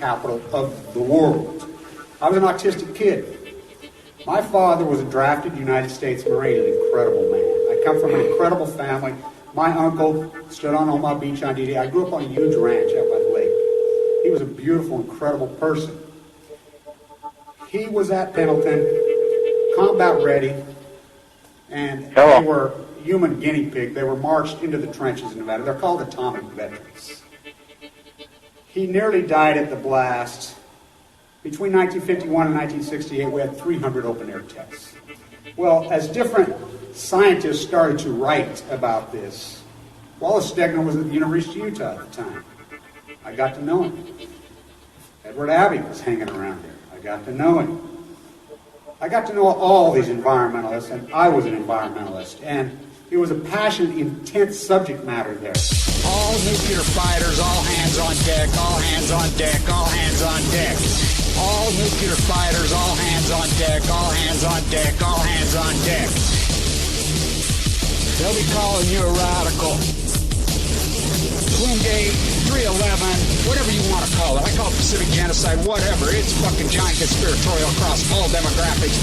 capital of the world. I was an autistic kid. My father was a drafted United States Marine, an incredible man. I come from an incredible family. My uncle stood on Omaha Beach on D-Day. I grew up on a huge ranch out by the lake. He was a beautiful, incredible person. He was at Pendleton, combat ready, and they were human guinea pig. They were marched into the trenches in Nevada. They're called atomic veterans. He nearly died at the blast. Between 1951 and 1968, we had 300 open-air tests. Well, as different scientists started to write about this, Wallace Stegner was at the University of Utah at the time. I got to know him. Edward Abbey was hanging around there. I got to know him. I got to know all these environmentalists, and I was an environmentalist, and it was a passionate, intense subject matter there. All nuclear fighters, all hands on deck, all hands on deck, all hands on deck. All nuclear fighters, all hands on deck, all hands on deck, all hands on deck. They'll be calling you a radical. Twingate, 311, whatever you want to call it. I call it Pacific genocide, whatever. It's fucking giant conspiratorial across all demographics.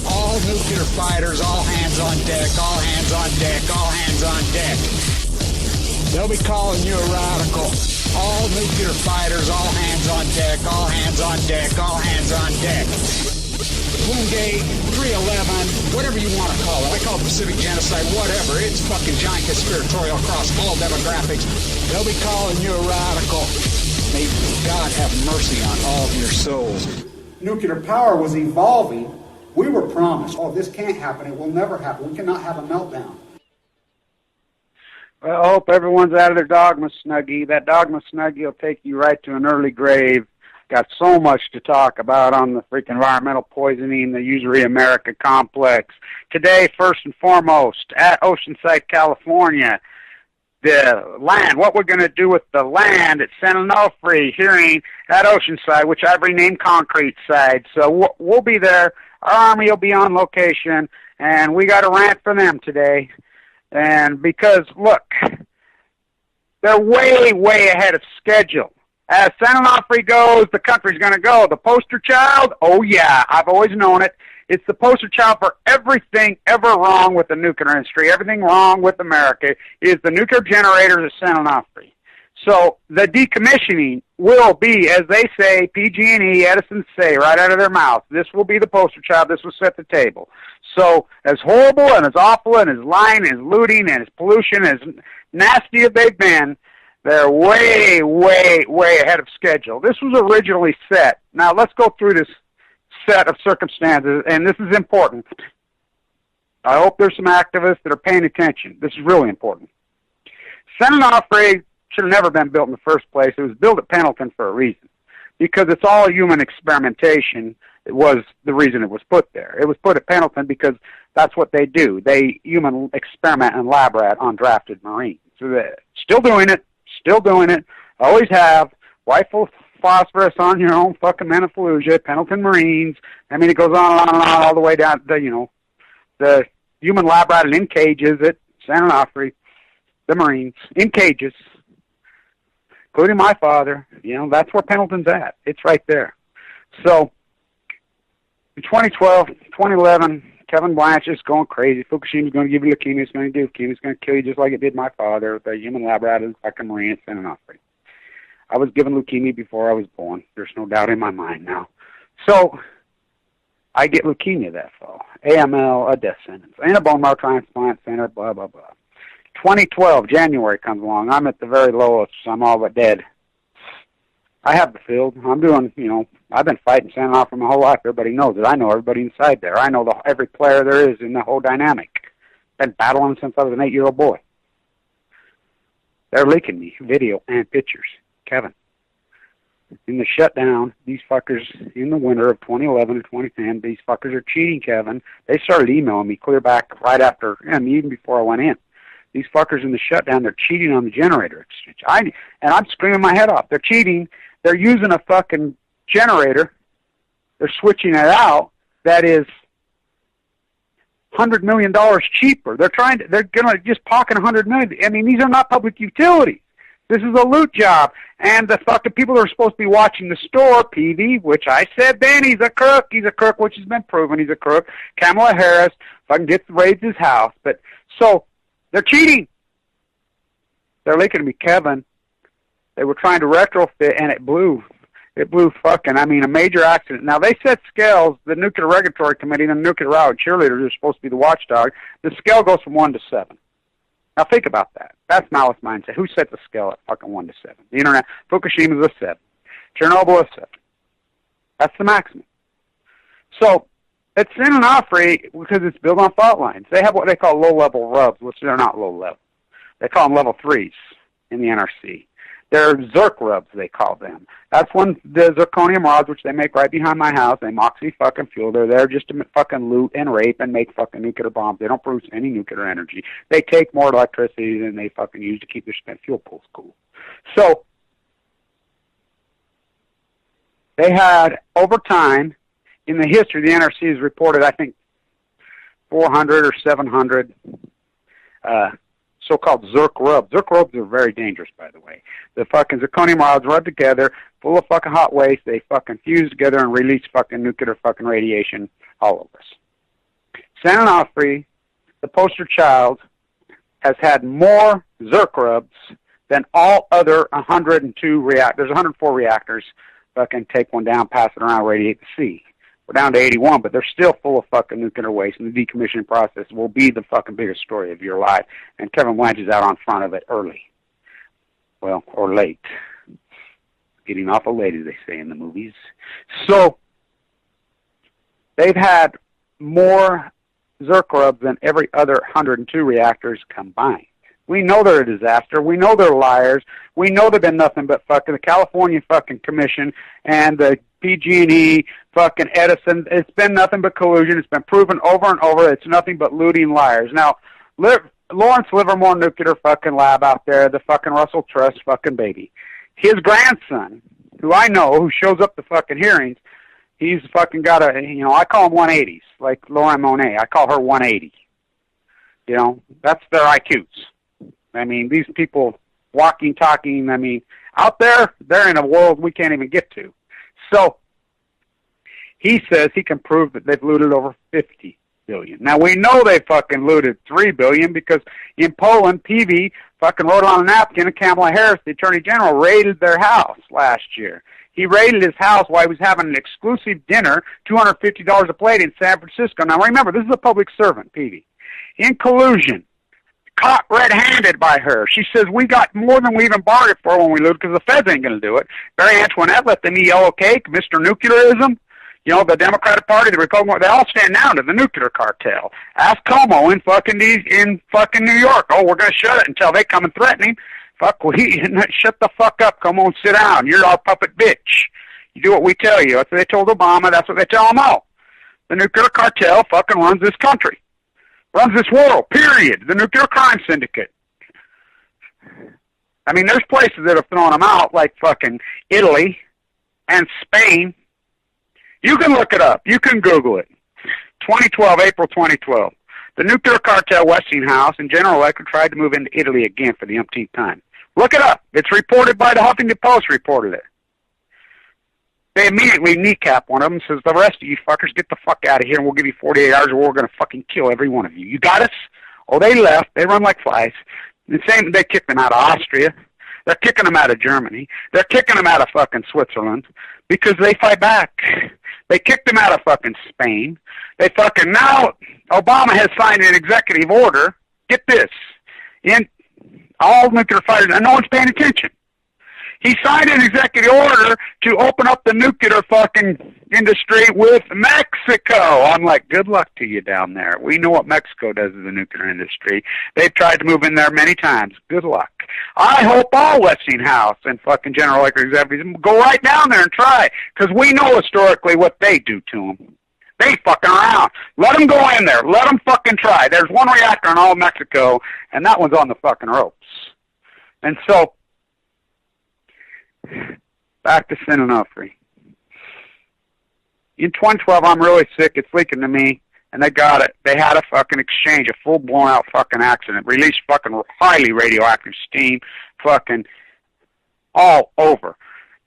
All nuclear fighters, all hands on deck, all hands on deck, all hands on deck. They'll be calling you a radical. All nuclear fighters, all hands on deck, all hands on deck, all hands on deck. Twingate, 311, whatever you want to call it. I call it Pacific genocide, whatever. It's fucking giant conspiratorial across all demographics. They'll be calling you a radical. May God have mercy on all of your souls. Nuclear power was evolving. We were promised, oh, this can't happen. It will never happen. We cannot have a meltdown. Well, I hope everyone's out of their dogma snuggie. That dogma snuggie will take you right to an early grave. Got so much to talk about on the freaking environmental poisoning, the Usury America complex. Today, first and foremost, at Oceanside, California, the land, what we're going to do with the land at San Onofre hearing at Oceanside, which I've renamed Concrete Side. So we'll be there. Our Army will be on location, and we got a rant for them today. And because, look, they're way, way ahead of schedule. As San Onofre goes, the country's going to go. The poster child, oh yeah, I've always known it. It's the poster child for everything ever wrong with the nuclear industry. Everything wrong with America is the nuclear generators at San Onofre. So the decommissioning will be, as they say, PG&E, Edison say, right out of their mouth. This will be the poster child. This will set the table. So as horrible and as awful and as lying and as looting and as pollution, as nasty as they've been, they're way, way, way ahead of schedule. This was originally set. Now let's go through this set of circumstances, and this is important. I hope there's some activists that are paying attention. This is really important. San Onofre should have never been built in the first place. It was built at Pendleton for a reason, because it's all human experimentation. It was the reason it was put there. It was put at Pendleton because that's what they do. They human experiment and lab rat on drafted Marines. So they're still doing it, always have. Wife will phosphorus on your own fucking Menafluja, Pendleton Marines. I mean, it goes on and on and on all the way down to, the human lab rat in cages at San Onofre, the Marines, in cages, including my father. That's where Pendleton's at. It's right there. So, in 2012, 2011, Kevin Blanch is going crazy. Fukushima's going to give you leukemia. It's going to do leukemia. It's going to kill you just like it did my father, the human lab rat in fucking Marine at San Onofre. I was given leukemia before I was born. There's no doubt in my mind now. So, I get leukemia that fall. AML, a death sentence. And a bone marrow transplant center, blah, blah, blah. 2012, January comes along. I'm at the very lowest. I'm all but dead. I have the field. I'm doing, I've been fighting San Onofre my whole life. Everybody knows it. I know everybody inside there. I know every player there is in the whole dynamic. Been battling since I was an 8-year-old boy. They're leaking me video and pictures. Kevin. In the shutdown, these fuckers, in the winter of 2011 and 2010, these fuckers are cheating, Kevin. They started emailing me clear back right after, even before I went in. These fuckers in the shutdown, they're cheating on the generator exchange. And I'm screaming my head off. They're cheating. They're using a fucking generator. They're switching it out. That is $100 million cheaper. They're going to just pocket $100 million. I mean, these are not public utilities. This is a loot job. And the fucking people that are supposed to be watching the store, PV, which I said then, he's a crook, which has been proven he's a crook. Kamala Harris fucking raids his house. But, so, they're cheating. They're linking to me, Kevin. They were trying to retrofit, and it blew. It blew fucking, I mean, a major accident. Now, they set scales, the Nuclear Regulatory Committee and the Nuclear Rally Cheerleaders are supposed to be the watchdog. The scale goes from 1 to 7. Now, think about that. That's malice mindset. Who set the scale at fucking 1 to 7? The Internet. Fukushima's a 7. Chernobyl a 7. That's the maximum. So, it's in Onofre because it's built on fault lines. They have what they call low-level rubs, which they're not low-level. They call them level 3s in the NRC. They're Zerk rubs, they call them. That's when the zirconium rods, which they make right behind my house, they moxie fucking fuel. They're there just to fucking loot and rape and make fucking nuclear bombs. They don't produce any nuclear energy. They take more electricity than they fucking use to keep their spent fuel pools cool. So, they had, over time, in the history, the NRC has reported, I think, 400 or 700 so-called Zerk rubs. Zerk rubs are very dangerous, by the way. The fucking zirconium rods rub together, full of fucking hot waste. They fucking fuse together and release fucking nuclear fucking radiation all over us. San Onofre, the poster child, has had more Zerk rubs than all other 102 reactors. There's 104 reactors. Fucking take one down, pass it around, radiate the sea. We're down to 81, but they're still full of fucking nuclear waste, and the decommissioning process will be the fucking biggest story of your life. And Kevin Blanch is out on front of it early. Well, or late. Getting awful late, as they say in the movies. So, they've had more Zerk rubs than every other 102 reactors combined. We know they're a disaster. We know they're liars. We know they've been nothing but fucking the California fucking Commission and the PG&E, fucking Edison. It's been nothing but collusion. It's been proven over and over. It's nothing but looting liars. Now, Lawrence Livermore Nuclear fucking Lab out there, the fucking Russell Trust fucking baby. His grandson, who I know, who shows up to fucking hearings, he's fucking got a, I call him 180s, like Lauren Monet. I call her 180. That's their IQs. I mean, these people walking, talking, out there, they're in a world we can't even get to. So, he says he can prove that they've looted over 50 billion. Now, we know they fucking looted 3 billion because in Poland, PV fucking wrote on a napkin, and Kamala Harris, the Attorney General, raided their house last year. He raided his house while he was having an exclusive dinner, $250 a plate in San Francisco. Now, remember, this is a public servant, PV. In collusion. Caught red-handed by her. She says, we got more than we even bargained for when we looted because the feds ain't going to do it. Barry Antoinette let them eat yellow cake, Mr. Nuclearism, the Democratic Party, the Republican, they all stand down to the nuclear cartel. Ask Como in fucking New York. Oh, we're going to shut it until they come and threaten him. Shut the fuck up. Come on, sit down. You're our puppet bitch. You do what we tell you. That's what they told Obama. That's what they tell them all. The nuclear cartel fucking runs this country. Runs this world, period. The nuclear crime syndicate. I mean, there's places that have thrown them out, like fucking Italy and Spain. You can look it up. You can Google it. 2012, April 2012. The nuclear cartel Westinghouse and General Electric tried to move into Italy again for the umpteenth time. Look it up. It's reported by the Huffington Post reported it. They immediately kneecap one of them and says, the rest of you fuckers, get the fuck out of here and we'll give you 48 hours or we're going to fucking kill every one of you. You got us? Oh, they left. They run like flies. The same, they kicked them out of Austria. They're kicking them out of Germany. They're kicking them out of fucking Switzerland because they fight back. They kicked them out of fucking Spain. They fucking, now Obama has signed an executive order. Get this. In all nuclear fighters, and no one's paying attention. He signed an executive order to open up the nuclear fucking industry with Mexico. I'm like, good luck to you down there. We know what Mexico does to the nuclear industry. They've tried to move in there many times. Good luck. I hope all Westinghouse and fucking General Electric executives go right down there and try, because we know historically what they do to them. They fucking around. Let them go in there. Let them fucking try. There's one reactor in all of Mexico, and that one's on the fucking ropes. And so, back to San Onofre. In 2012, I'm really sick. It's leaking to me, and they got it. They had a fucking exchange, a full blown out fucking accident. Released fucking highly radioactive steam. Fucking all over.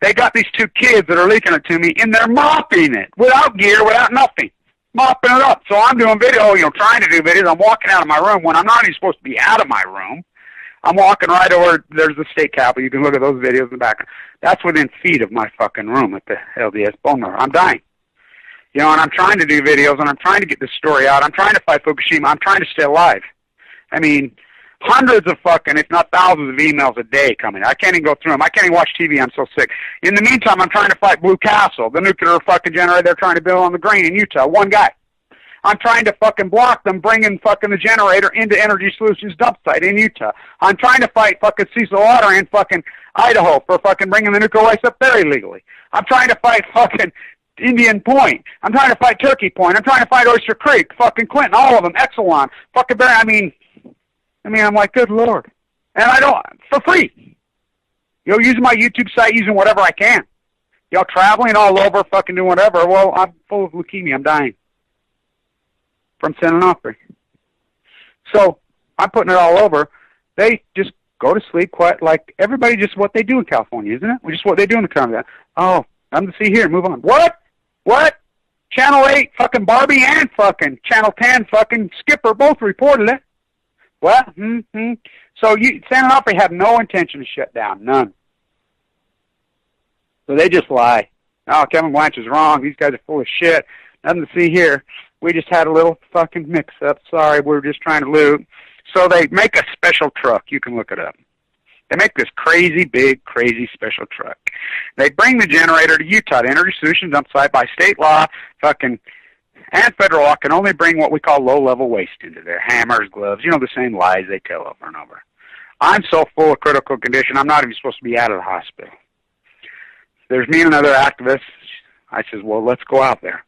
They got these two kids that are leaking it to me, and they're mopping it without gear, without nothing, mopping it up. So I'm doing video, trying to do videos. I'm walking out of my room when I'm not even supposed to be out of my room. I'm walking right over, there's the state capitol. You can look at those videos in the background. That's within feet of my fucking room at the LDS bone marrow. I'm dying. And I'm trying to do videos, and I'm trying to get this story out. I'm trying to fight Fukushima. I'm trying to stay alive. I mean, hundreds of fucking, if not thousands of emails a day coming. I can't even go through them. I can't even watch TV. I'm so sick. In the meantime, I'm trying to fight Blue Castle, the nuclear fucking generator they're trying to build on the Green in Utah. One guy. I'm trying to fucking block them bringing fucking the generator into Energy Solutions dump site in Utah. I'm trying to fight fucking Cecil Water in fucking Idaho for fucking bringing the nuclear waste up there illegally. I'm trying to fight fucking Indian Point. I'm trying to fight Turkey Point. I'm trying to fight Oyster Creek, fucking Clinton, all of them, Exelon, fucking Barry. I mean, I'm like, good Lord. And I don't, for free. Using my YouTube site, using whatever I can. Traveling all over, fucking doing whatever. Well, I'm full of leukemia. I'm dying. From San Onofre. So I'm putting it all over. They just go to sleep quiet, like everybody, just what they do in California, isn't it? Just what they do in the country. Oh, I'm to see here. Move on. What? Channel 8, fucking Barbie, and fucking Channel 10, fucking Skipper both reported it. What? So San Onofre have no intention to shut down. None. So they just lie. Oh, Kevin Blanch is wrong. These guys are full of shit. Nothing to see here. We just had a little fucking mix-up. Sorry, we're just trying to loot. So they make a special truck. You can look it up. They make this crazy, big, crazy special truck. They bring the generator to Utah, to Energy Solutions dump site. By state law, and federal law can only bring what we call low-level waste into there. Hammers, gloves, the same lies they tell over and over. I'm so full of critical condition, I'm not even supposed to be out of the hospital. There's me and another activist. I says, well, let's go out there.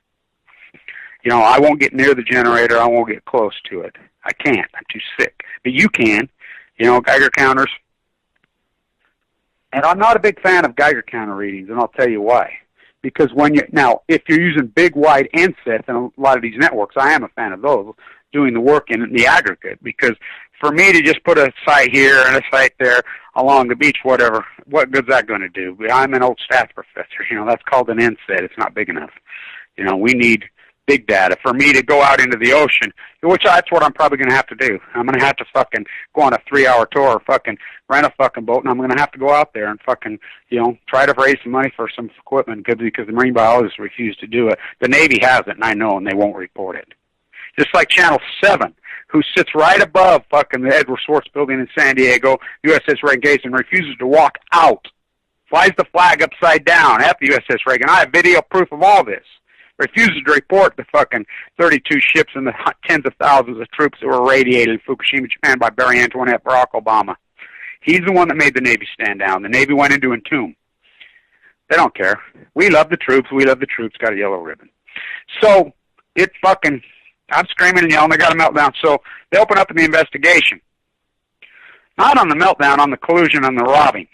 I won't get near the generator. I won't get close to it. I can't. I'm too sick. But you can. Geiger counters. And I'm not a big fan of Geiger counter readings, and I'll tell you why. Because if you're using big, wide NSETs and a lot of these networks, I am a fan of those, doing the work in the aggregate. Because for me to just put a site here and a site there along the beach, whatever, what good's that going to do? I'm an old stats professor. That's called an NSET. It's not big enough. We need big data. For me to go out into the ocean, which that's what I'm probably going to have to do. I'm going to have to fucking go on a 3-hour tour or fucking rent a fucking boat, and I'm going to have to go out there and fucking, try to raise some money for some equipment because the marine biologists refuse to do it. The Navy has it, and I know, and they won't report it. Just like Channel 7, who sits right above fucking the Edward Swartz building in San Diego, USS Reagan, and refuses to walk out. Flies the flag upside down at the USS Reagan. I have video proof of all this. Refuses to report the fucking 32 ships and the tens of thousands of troops that were radiated in Fukushima, Japan by Barry Antoinette, Barack Obama. He's the one that made the Navy stand down. The Navy went into entomb. They don't care. We love the troops. We love the troops. Got a yellow ribbon. So I'm screaming and yelling. They got a meltdown. So they open up in the investigation. Not on the meltdown, on the collusion, on the robbing.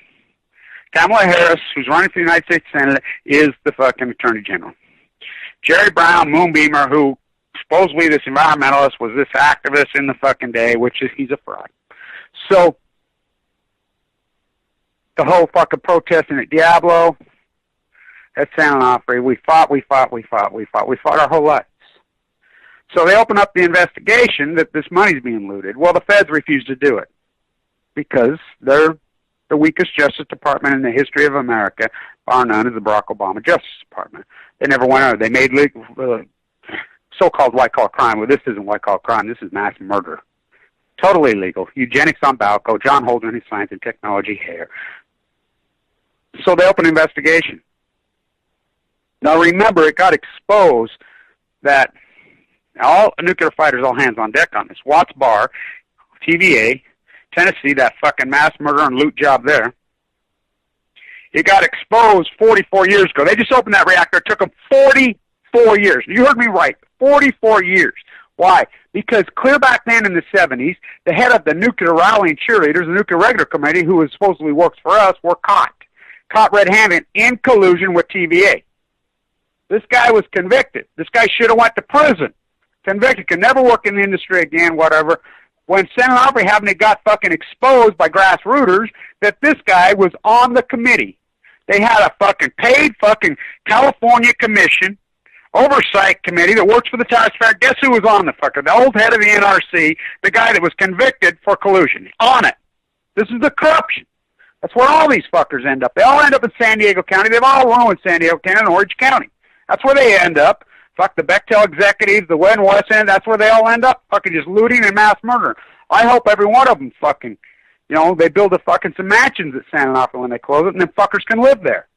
Kamala Harris, who's running for the United States Senate, is the fucking Attorney General. Jerry Brown, Moonbeamer, who supposedly this environmentalist was this activist in the fucking day, which is he's a fraud. So the whole fucking protesting at Diablo, at San Onofre, we fought our whole lives. So they open up the investigation that this money's being looted. Well, the feds refuse to do it because they're the weakest Justice Department in the history of America, bar none, is the Barack Obama Justice Department. They never went under. They made legal so-called white-collar crime. Well, this isn't white-collar crime. This is mass murder. Totally illegal. Eugenics on Balco. John Holden, his science and technology hair. So they opened an investigation. Now, remember, it got exposed that all nuclear fighters, all hands on deck on this. Watts Bar, TVA, Tennessee, that fucking mass murder and loot job there. It got exposed 44 years ago. They just opened that reactor. It took them 44 years. You heard me right, 44 years. Why? Because clear back then in the 70s, the head of the nuclear rallying cheerleaders, the Nuclear Regular Committee, who supposedly works for us, were caught red-handed in collusion with TVA. This guy was convicted. This guy should have went to prison. Convicted, can never work in the industry again, whatever. when San Onofre happened, it got fucking exposed by grassrooters that this guy was on the committee. They had a fucking paid fucking California commission, oversight committee that works for the taxpayer. Guess who was on the fucker? The old head of the NRC, the guy that was convicted for collusion. On it. This is the corruption. That's where all these fuckers end up. They all end up in San Diego County. They've all ruined San Diego County and Orange County. That's where they end up. Fuck the Bechtel executives, the West and West End, that's where they all end up, fucking just looting and mass murder. I hope every one of them fucking, they build some mansions at San Onofre when they close it, and then fuckers can live there.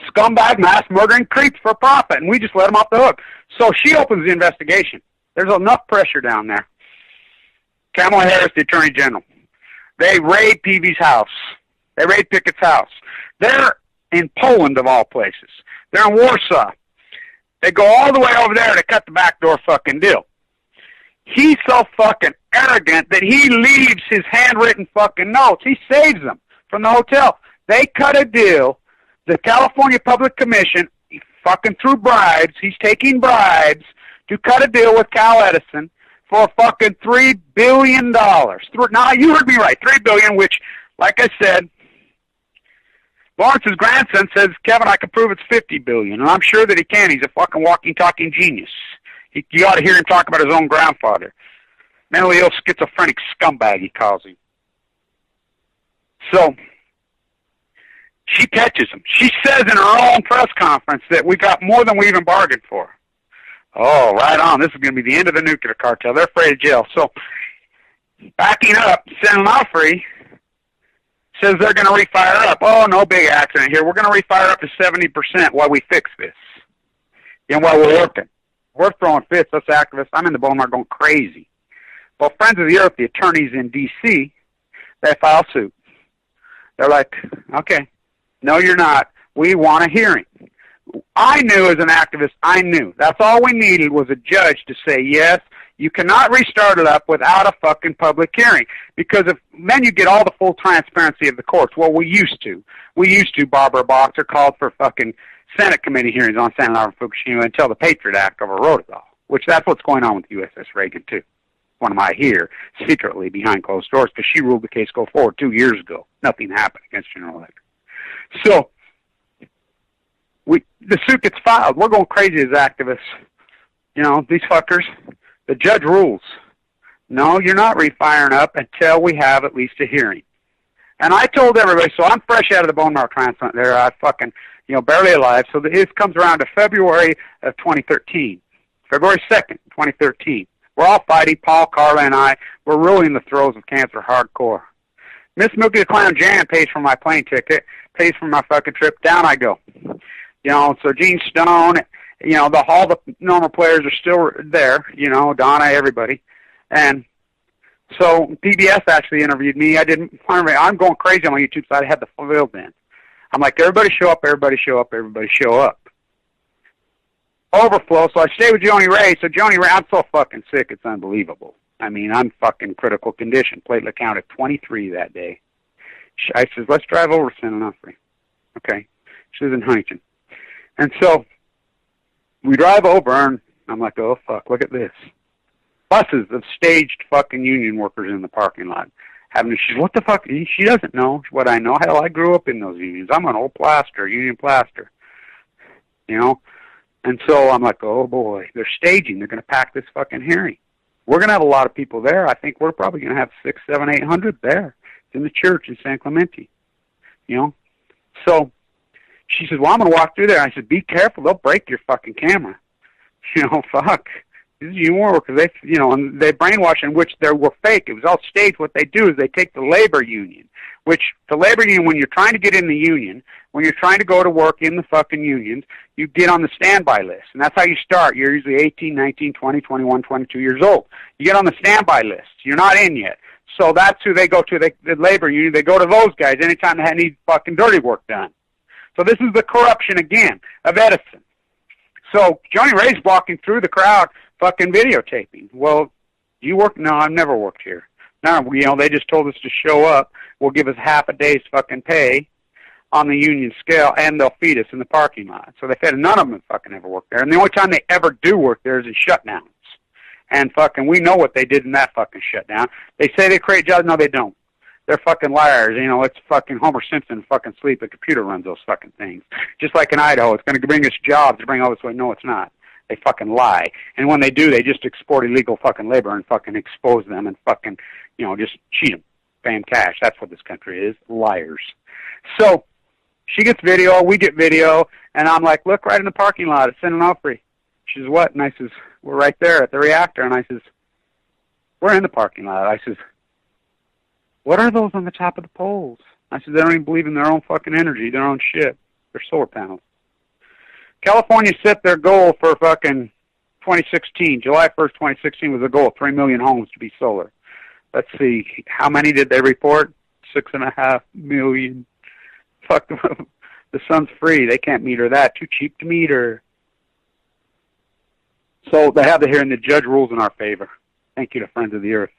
Scumbag mass murdering creeps for profit, and we just let them off the hook. So she opens the investigation. There's enough pressure down there. Kamala Harris, the Attorney General. They raid Peavy's house. They raid Pickett's house. They're in Poland, of all places. They're in Warsaw. They go all the way over there to cut the backdoor fucking deal. He's so fucking arrogant that he leaves his handwritten fucking notes. He saves them from the hotel. They cut a deal. The California Public Commission, fucking through bribes, he's taking bribes to cut a deal with Cal Edison for fucking $3 billion. Now, you heard me right, $3 billion, which, like I said, Lawrence's grandson says, Kevin, I can prove it's $50 billion, and I'm sure that he can. He's a fucking walking, talking genius. You ought to hear him talk about his own grandfather. Mentally ill, schizophrenic scumbag, he calls him. So, she catches him. She says in her own press conference that we got more than we even bargained for. Oh, right on. This is going to be the end of the nuclear cartel. They're afraid of jail. So, backing up, San Onofre says they're going to refire up. Oh, no big accident here. We're going to refire up to 70% while we fix this. While we're working. We're throwing fits, us activists. I'm in the bone mark going crazy. Well, Friends of the Earth, the attorneys in D.C., they file suit. They're like, okay, no, you're not. We want a hearing. I knew as an activist, I knew. That's all we needed was a judge to say, yes, you cannot restart it up without a fucking public hearing. Because then you get all the full transparency of the courts. Well, we used to. Barbara Boxer called for fucking Senate committee hearings on San Onofre Fukushima until the Patriot Act overrode it all. Which that's what's going on with USS Reagan, too. One of my here, secretly behind closed doors, because she ruled the case go forward 2 years ago. Nothing happened against General Electric. So, the suit gets filed. We're going crazy as activists. These fuckers. The judge rules. No, you're not refiring up until we have at least a hearing. And I told everybody, so I'm fresh out of the bone marrow transplant there. I fucking, barely alive. So this comes around to February of 2013. February 2nd, 2013. We're all fighting. Paul, Carla, and I. We're really in the throes of cancer hardcore. Miss Milky the Clown Jan pays for my plane ticket, pays for my fucking trip. Down I go. So Gene Stone, all the normal players are still there, Donna, everybody. And so PBS actually interviewed me. I'm going crazy on my YouTube side. I had the field in. I'm like, everybody show up, everybody show up, everybody show up. Overflow, so I stay with Joni Ray. So Joni Ray, I'm so fucking sick, it's unbelievable. I mean, I'm fucking critical condition. Platelet count at 23 that day. I says, let's drive over to San Onofre. Okay. She lives in Huntington. And so we drive over, and I'm like, oh, fuck, look at this. Buses of staged fucking union workers in the parking lot. She says, what the fuck? She doesn't know what I know. Hell, I grew up in those unions. I'm an old plaster, union plaster. And so I'm like, oh, boy, they're staging. They're going to pack this fucking hearing. We're going to have a lot of people there. I think we're probably going to have 600, 700, 800 there. It's in the church in San Clemente. So she says, well, I'm going to walk through there. I said, be careful. They'll break your fucking camera. Fuck. This is union workers. And they brainwash in which they were fake. It was all staged. What they do is they take the labor union, which the labor union, when you're trying to get in the union, when you're trying to go to work in the fucking unions, you get on the standby list. And that's how you start. You're usually 18, 19, 20, 21, 22 years old. You get on the standby list. You're not in yet. So that's who they go to, the labor union. They go to those guys anytime they need fucking dirty work done. So this is the corruption, again, of Edison. So Joni Ray's walking through the crowd fucking videotaping. Well, you work? No, I've never worked here. No, they just told us to show up. We'll give us half a day's fucking pay on the union scale, and they'll feed us in the parking lot. So they said none of them have fucking ever worked there. And the only time they ever do work there is in shutdowns. And fucking, we know what they did in that fucking shutdown. They say they create jobs. No, they don't. They're fucking liars. You know, it's fucking Homer Simpson fucking sleep. A computer runs those fucking things. Just like in Idaho, it's going to bring us jobs to bring all this way. No, it's not. They fucking lie. And when they do, they just export illegal fucking labor and fucking expose them and fucking, you know, just cheat them. Pay them cash. That's what this country is. Liars. So she gets video, we get video, and I'm like, look, right in the parking lot at Onofre. She says, what? And I says, we're right there at the reactor. And I says, we're in the parking lot. I says, what are those on the top of the poles? I said, they don't even believe in their own fucking energy, their own shit. They're solar panels. California set their goal for fucking 2016. July 1st, 2016 was the goal, 3 million homes to be solar. Let's see, how many did they report? 6.5 million. Fuck, the sun's free. They can't meter that. Too cheap to meter. So they have the hearing. The judge rules in our favor. Thank you to Friends of the Earth,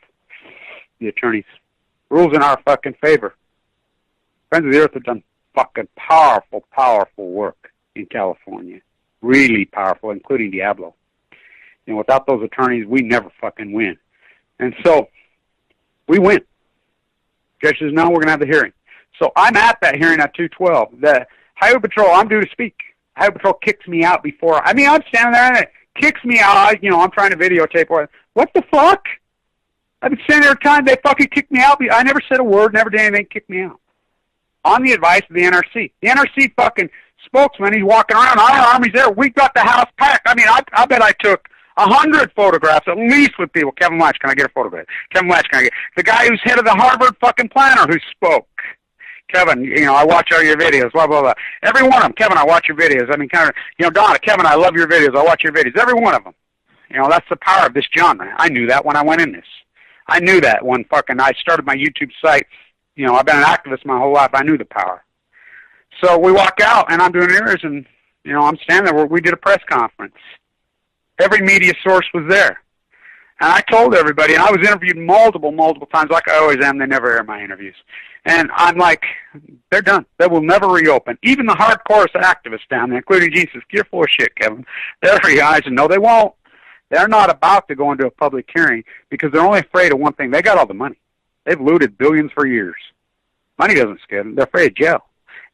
the attorneys. Rules in our fucking favor. Friends of the Earth have done fucking powerful, powerful work in California. Really powerful, including Diablo. You know, without those attorneys, we never fucking win. And so, we win. Judge says, no, we're going to have the hearing. So I'm at that hearing at 2:12. The Highway Patrol, I'm due to speak. Highway Patrol kicks me out before. I mean, I'm standing there and it kicks me out. You know, I'm trying to videotape. What the fuck? I've been standing there time. They fucking kicked me out. I never said a word, never did anything, kicked me out. On the advice of the NRC. The NRC fucking spokesman, he's walking around. Our army's there. We got the house packed. I mean, I bet I took 100 photographs, at least with people. Kevin Blanch, can I get a photograph? Kevin Blanch, can I get... The guy who's head of the Harvard fucking planner who spoke. Kevin, you know, I watch all your videos, blah, blah, blah. Every one of them. Kevin, I watch your videos. I mean, kind of, you know, Donna, Kevin, I love your videos. I watch your videos. Every one of them. You know, that's the power of this genre. I knew that when I went in this. I knew that when fucking I started my YouTube site. You know, I've been an activist my whole life. I knew the power. So we walk out, and I'm doing interviews, and, you know, I'm standing there where we did a press conference. Every media source was there. And I told everybody, and I was interviewed multiple times, like I always am. They never air my interviews. And I'm like, they're done. They will never reopen. Even the hardcore activists down there, including Jesus, you're full of shit, Kevin. They're guys, and no, they won't. They're not about to go into a public hearing because they're only afraid of one thing. They got all the money. They've looted billions for years. Money doesn't scare them. They're afraid of jail.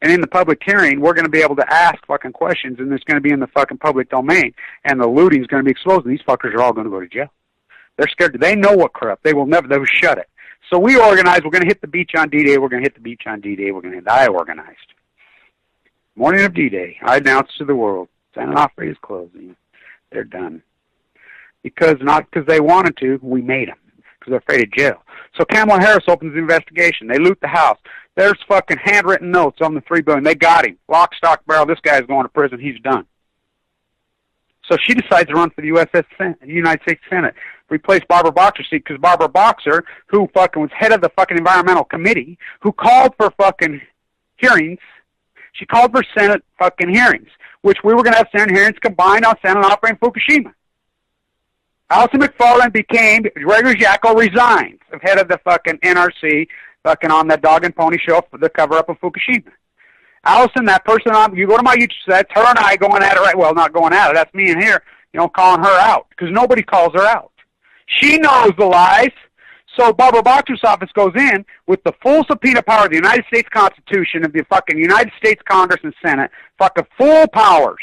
And in the public hearing, we're going to be able to ask fucking questions, and it's going to be in the fucking public domain, and the looting's going to be exposed, and these fuckers are all going to go to jail. They're scared. They know what corrupt. They will shut it. So we organized. We're going to hit the beach on D-Day. We're going to hit the beach on D-Day. I organized. Morning of D-Day, I announced to the world, San Onofre is closing. They're done. Not because they wanted to, we made them. Because they're afraid of jail. So Kamala Harris opens the investigation. They loot the house. There's fucking handwritten notes on the $3 billion. They got him. Lock, stock, barrel. This guy's going to prison. He's done. So she decides to run for the United States Senate, replace Barbara Boxer's seat, because Barbara Boxer, who fucking was head of the fucking environmental committee, who called for fucking hearings, she called for Senate fucking hearings, which we were going to have Senate hearings combined on San Onofre and Fukushima. Allison McFarland became, Gregory Jacko resigned, head of the fucking NRC, fucking on that dog and pony show for the cover-up of Fukushima. Allison, that person you go to my YouTube site, her and I going at it right, well, not going at it, that's me in here, you know, calling her out, because nobody calls her out. She knows the lies, so Barbara Boxer's office goes in with the full subpoena power of the United States Constitution, of the fucking United States Congress and Senate, fucking full powers.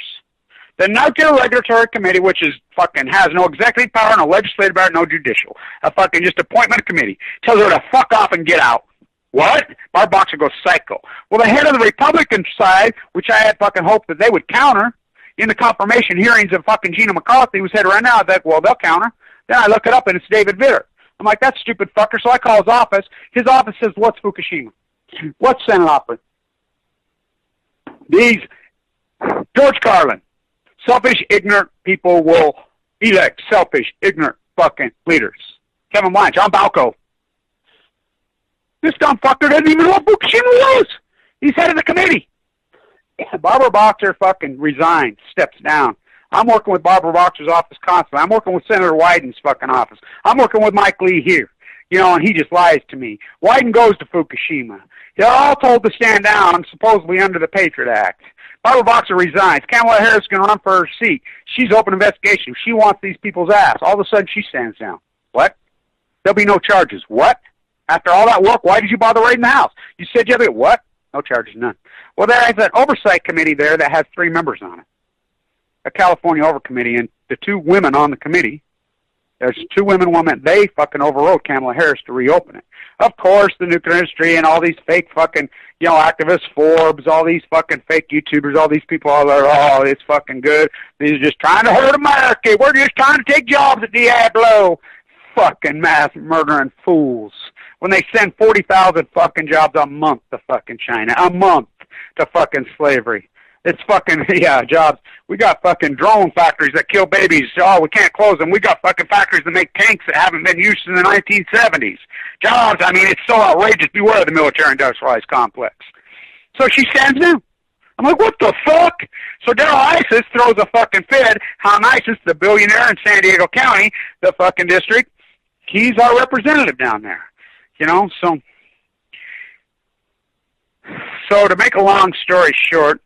The Nuclear Regulatory Committee, which is fucking has no executive power, no legislative power, no judicial, a fucking just appointment committee, tells her to fuck off and get out. What? Barbara Boxer goes psycho. Well, the head of the Republican side, which I had fucking hoped that they would counter in the confirmation hearings of fucking Gina McCarthy, who's head right now, I thought, well, they'll counter. Then I look it up, and it's David Vitter. I'm like, that stupid fucker. So I call his office. His office says, what's Fukushima? What's San Onofre? These, George Carlin, selfish, ignorant people will elect selfish, ignorant fucking leaders. Kevin Blanch, I'm Balco. This dumb fucker doesn't even know what Fukushima was. He's head of the committee. Barbara Boxer fucking resigns, steps down. I'm working with Barbara Boxer's office constantly. I'm working with Senator Wyden's fucking office. I'm working with Mike Lee here. and he just lies to me. Wyden goes to Fukushima. They're all told to stand down, supposedly under the Patriot Act. Barbara Boxer resigns. Kamala Harris is going to run for her seat. She's open investigation. She wants these people's ass. All of a sudden, she stands down. What? There'll be no charges. What? After all that work, why did you bother raiding the house? You said you had it. What? No charges, none. Well, there is an oversight committee there that has 3 members on it. A California Overcommittee, and the 2 women on the committee, there's 2 women, 1 man, they fucking overrode Kamala Harris to reopen it. Of course, the nuclear industry and all these fake fucking, activists, Forbes, all these fucking fake YouTubers, all these people all are, oh, it's fucking good. These are just trying to hurt America. We're just trying to take jobs at Diablo. Fucking mass murdering fools. When they send 40,000 fucking jobs a month to fucking China, a month to fucking slavery. It's fucking, jobs. We got fucking drone factories that kill babies. Oh, we can't close them. We got fucking factories that make tanks that haven't been used in the 1970s. Jobs, I mean, it's so outrageous. Beware of the military-industrialized complex. So she stands down. I'm like, what the fuck? So Daryl Isis throws a fucking fit. Ham Isis, the billionaire in San Diego County, the fucking district, he's our representative down there. So to make a long story short,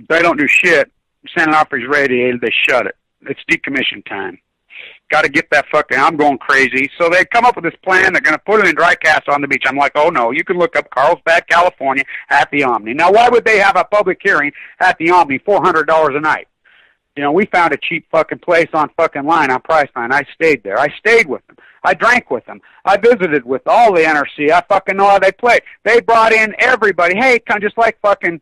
they don't do shit. San Onofre's radiated. They shut it. It's decommission time. Got to get that fucking, I'm going crazy. So they come up with this plan. They're going to put it in dry cast on the beach. I'm like, oh no, you can look up Carlsbad, California at the Omni. Now, why would they have a public hearing at the Omni, $400 a night? We found a cheap fucking place on fucking line on Priceline. I stayed there. I stayed with them. I drank with them. I visited with all the NRC. I fucking know how they play. They brought in everybody. Hey, just like fucking,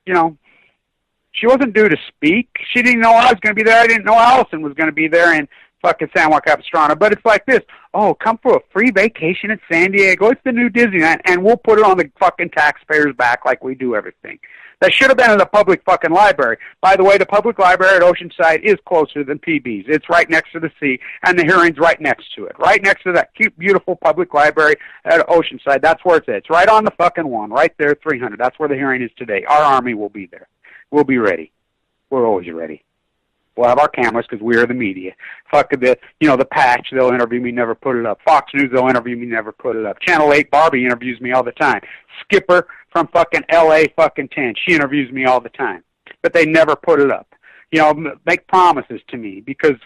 she wasn't due to speak. She didn't know I was going to be there. I didn't know Allison was going to be there in fucking San Juan Capistrano. But it's like this. Oh, come for a free vacation at San Diego. It's the new Disneyland, and we'll put it on the fucking taxpayers' back like we do everything. That should have been in the public fucking library. By the way, the public library at Oceanside is closer than PB's. It's right next to the sea, and the hearing's right next to it. Right next to that cute, beautiful public library at Oceanside. That's where it's at. It's right on the fucking one, right there, 300. That's where the hearing is today. Our Army will be there. We'll be ready. We're always ready. We'll have our cameras because we are the media. Fuck the Patch, they'll interview me, never put it up. Fox News, they'll interview me, never put it up. Channel 8, Barbie interviews me all the time. Skipper from fucking L.A. fucking 10, she interviews me all the time. But they never put it up. Make promises to me because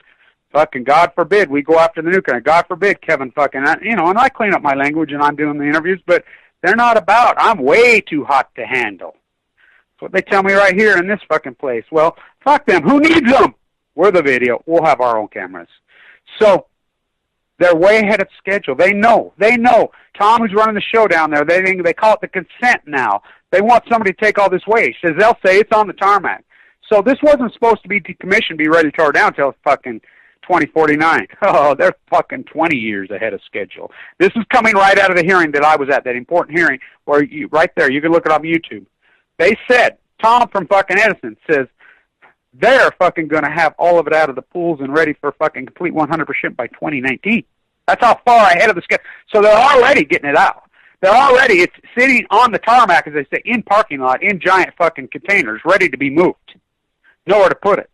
fucking God forbid we go after the nuclear. God forbid Kevin fucking, and I clean up my language and I'm doing the interviews, but they're not about. I'm way too hot to handle. That's what they tell me right here in this fucking place. Well, fuck them. Who needs them? We're the video. We'll have our own cameras. So they're way ahead of schedule. They know. Tom, who's running the show down there, they call it the consent now. They want somebody to take all this waste. As they'll say, it's on the tarmac. So this wasn't supposed to be decommissioned, be ready to tear down until fucking 2049. Oh, they're fucking 20 years ahead of schedule. This is coming right out of the hearing that I was at, that important hearing, where right there, you can look it up on YouTube. They said, Tom from fucking Edison says, they're fucking going to have all of it out of the pools and ready for fucking complete 100% by 2019. That's how far ahead of the schedule. So they're already getting it out. It's sitting on the tarmac, as they say, in parking lot, in giant fucking containers, ready to be moved. Nowhere to put it.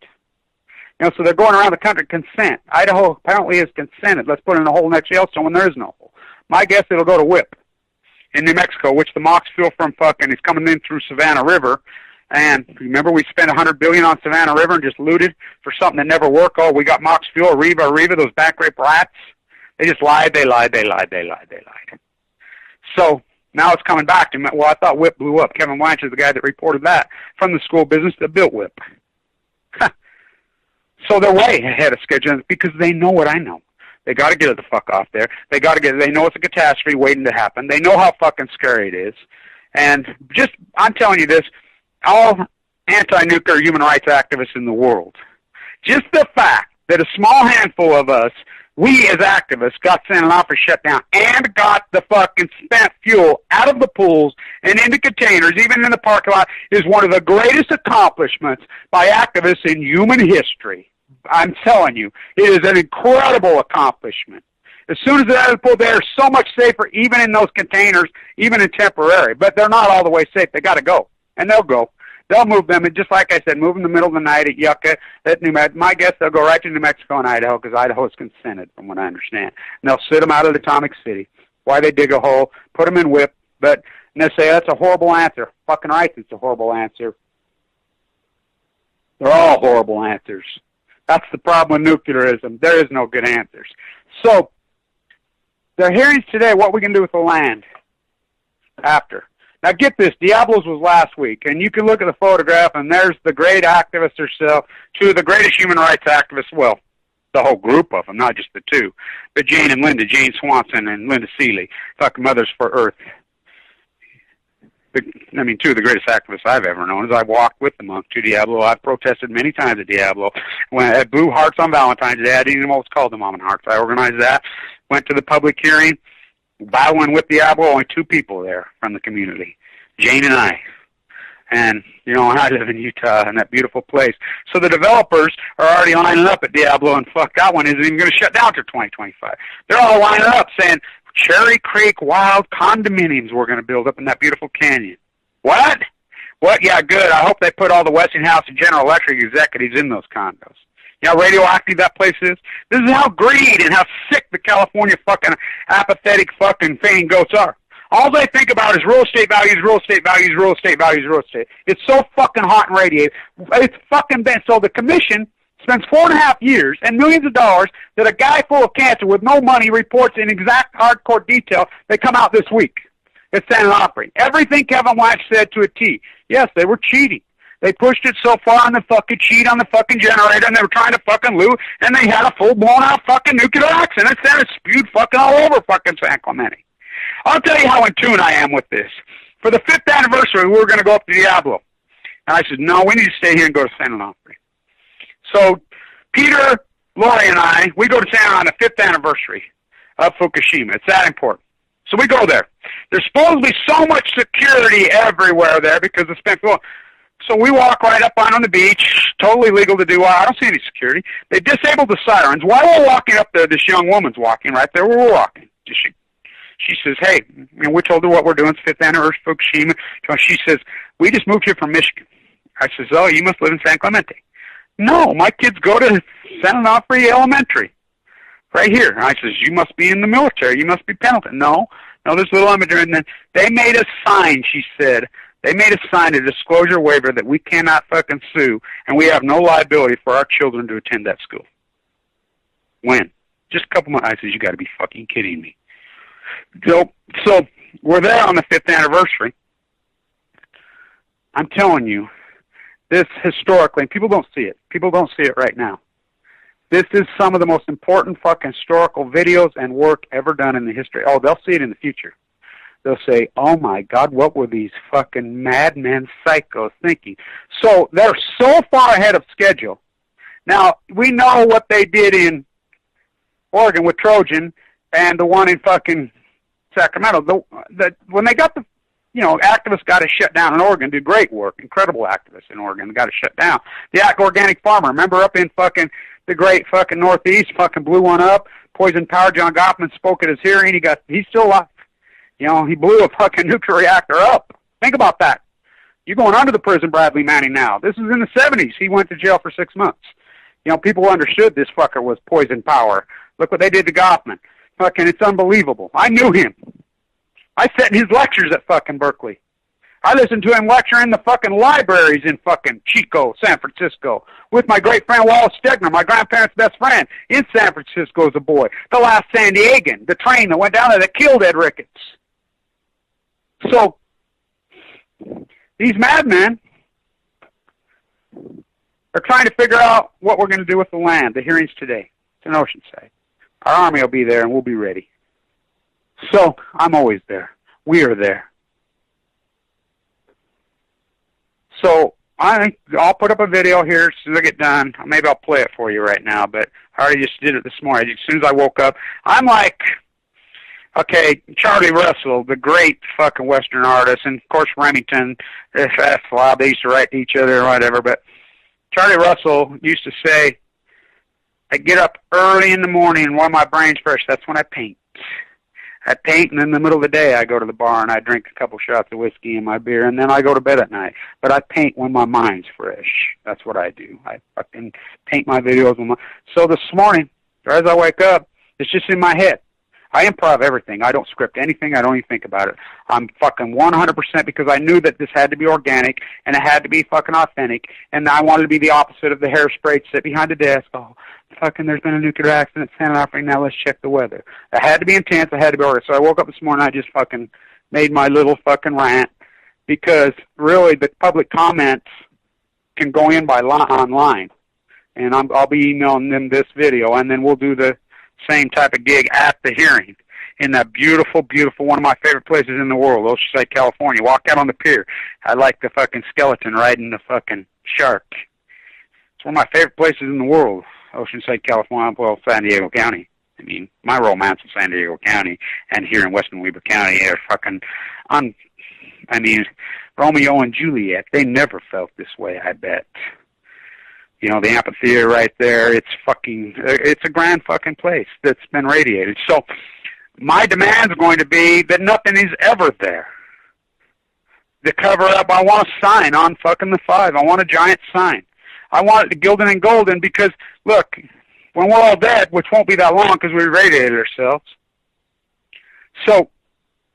So they're going around the country, consent. Idaho apparently has consented. Let's put in a hole next to Yellowstone when there is no hole. My guess it'll go to WIP in New Mexico, which the MOX fuel from fucking is coming in through Savannah River. And remember, we spent $100 billion on Savannah River and just looted for something that never worked. Oh, we got MOX fuel, Riva, those back rape rats. They just lied. So now it's coming back to me. Well, I thought WIP blew up. Kevin Blanch is the guy that reported that from the school business that built WIP. So they're way ahead of schedule because they know what I know. They got to get it the fuck off there. They know it's a catastrophe waiting to happen. They know how fucking scary it is. And I'm telling you this, all anti-nuclear human rights activists in the world, just the fact that a small handful of us, we as activists, got San Onofre shut down and got the fucking spent fuel out of the pools and into containers, even in the parking lot, is one of the greatest accomplishments by activists in human history. I'm telling you, it is an incredible accomplishment. As soon as they're out of the pool, they're so much safer, even in those containers, even in temporary. But they're not all the way safe. They got to go. And they'll go. They'll move them, and just like I said, move in the middle of the night at Yucca, at New Mexico. My guess, they'll go right to New Mexico and Idaho, because Idaho is consented, from what I understand. And they'll sit them out at Atomic City. Why they dig a hole, put them in whip, and they say, that's a horrible answer. Fucking right, it's a horrible answer. They're all horrible answers. That's the problem with nuclearism. There is no good answers. So, the hearings today, what we can do with the land after. Now get this, Diablos was last week, and you can look at the photograph, and there's the great activist herself, two of the greatest human rights activists, well, the whole group of them, not just the two, but Jane and Linda, Jane Swanson and Linda Seeley, fucking Mothers for Earth. I mean, two of the greatest activists I've ever known. As I've walked with them to Diablo, I've protested many times at Diablo. When I blew hearts on Valentine's Day, I didn't even know what's called the Mom and Hearts. I organized that, went to the public hearing, battling with Diablo, only two people there from the community, Jane and I. And, you know, I live in Utah, in that beautiful place. So the developers are already lining up at Diablo, and fuck, that one isn't even going to shut down till 2025. They're all lining up saying, Cherry Creek Wild condominiums we're going to build up in that beautiful canyon. What? What? Yeah, good. I hope they put all the Westinghouse and General Electric executives in those condos. You know how radioactive that place is? This is how greed and how sick the California fucking apathetic fucking fainting goats are. All they think about is real estate values, real estate values, real estate values, real estate. It's so fucking hot and radiated. It's fucking been. So the commission spends 4.5 years and millions of dollars that a guy full of cancer with no money reports in exact hardcore detail. They come out this week. It's San Onofre. Everything Kevin Blanch said to a T. Yes, they were cheating. They pushed it so far on the fucking cheat on the fucking generator, and they were trying to fucking loot, and they had a full blown out fucking nuclear accident. And it spewed fucking all over fucking San Clemente. I'll tell you how in tune I am with this. For the 5th anniversary, we were going to go up to Diablo. And I said, no, we need to stay here and go to San Onofre. So Peter, Lori, and I, we go to San on the 5th anniversary of Fukushima. It's that important. So we go there. There's supposed to be so much security everywhere there because it's been full. So we walk right up on the beach, totally legal to do. I don't see any security. They disabled the sirens. While we're walking up there, this young woman's walking right there where we're walking. She says, hey, and we told her what we're doing. It's 5th anniversary of Fukushima. She says, we just moved here from Michigan. I says, oh, you must live in San Clemente. No, my kids go to San Onofre Elementary. Right here. I says, you must be in the military. You must be Pendleton. No, there's little elementary. And then they made us sign, she said. They made us sign a disclosure waiver that we cannot fucking sue, and we have no liability for our children to attend that school. When? Just a couple months. I says, you got to be fucking kidding me. So we're there on the 5th anniversary. I'm telling you, this historically, and people don't see it. People don't see it right now. This is some of the most important fucking historical videos and work ever done in the history. Oh, they'll see it in the future. They'll say, oh my God, what were these fucking madmen psychos thinking? So they're so far ahead of schedule. Now, we know what they did in Oregon with Trojan and the one in fucking Sacramento. When they got the, activists got it shut down in Oregon, did great work, incredible activists in Oregon, got it shut down. The Organic Farmer, remember up in fucking the great fucking Northeast, fucking blew one up, Poison Power. John Goffman spoke at his hearing, he's still alive. He blew a fucking nuclear reactor up. Think about that. You're going under the prison, Bradley Manning, now. This is in the 70s. He went to jail for 6 months. People understood this fucker was Poison Power. Look what they did to Goffman. Fucking, it's unbelievable. I knew him. I sat in his lectures at fucking Berkeley. I listened to him lecture in the fucking libraries in fucking Chico, San Francisco, with my great friend Wallace Stegner, my grandparents' best friend, in San Francisco as a boy. The last San Diegan, the train that went down there that killed Ed Ricketts. So, these madmen are trying to figure out what we're going to do with the land. The hearings today. It's in Oceanside. Our army will be there and we'll be ready. So, I'm always there. We are there. So, I'll put up a video here as soon as I get done. Maybe I'll play it for you right now, but I already just did it this morning. As soon as I woke up, I'm like, okay, Charlie Russell, the great fucking Western artist, and of course Remington, that's why they used to write to each other or whatever, but Charlie Russell used to say, I get up early in the morning and while my brain's fresh, that's when I paint. I paint, and in the middle of the day, I go to the bar and I drink a couple shots of whiskey and my beer, and then I go to bed at night. But I paint when my mind's fresh. That's what I do. I fucking paint my videos when So this morning, or as I wake up, it's just in my head. I improv everything. I don't script anything. I don't even think about it. I'm fucking 100% because I knew that this had to be organic and it had to be fucking authentic, and I wanted to be the opposite of the hairspray, sit behind the desk. Oh, fucking, there's been a nuclear accident at Santa Onofre. Now let's check the weather. I had to be intense. I had to be organized. So I woke up this morning. I just fucking made my little fucking rant because really the public comments can go in by online, and I'll be emailing them this video, and then we'll do the same type of gig at the hearing in that beautiful, beautiful, one of my favorite places in the world, Oceanside, California. Walk out on the pier. I like the fucking skeleton riding the fucking shark. It's one of my favorite places in the world, Oceanside, California, well, San Diego County. I mean, my romance in San Diego County and here in Western Weber County are fucking, Romeo and Juliet, they never felt this way, I bet. You know, the amphitheater right there, it's a grand fucking place that's been radiated. So my demand's going to be that nothing is ever there. The cover up, I want a sign on fucking the 5. I want a giant sign. I want it gilded and golden because, look, when we're all dead, which won't be that long because we radiated ourselves, so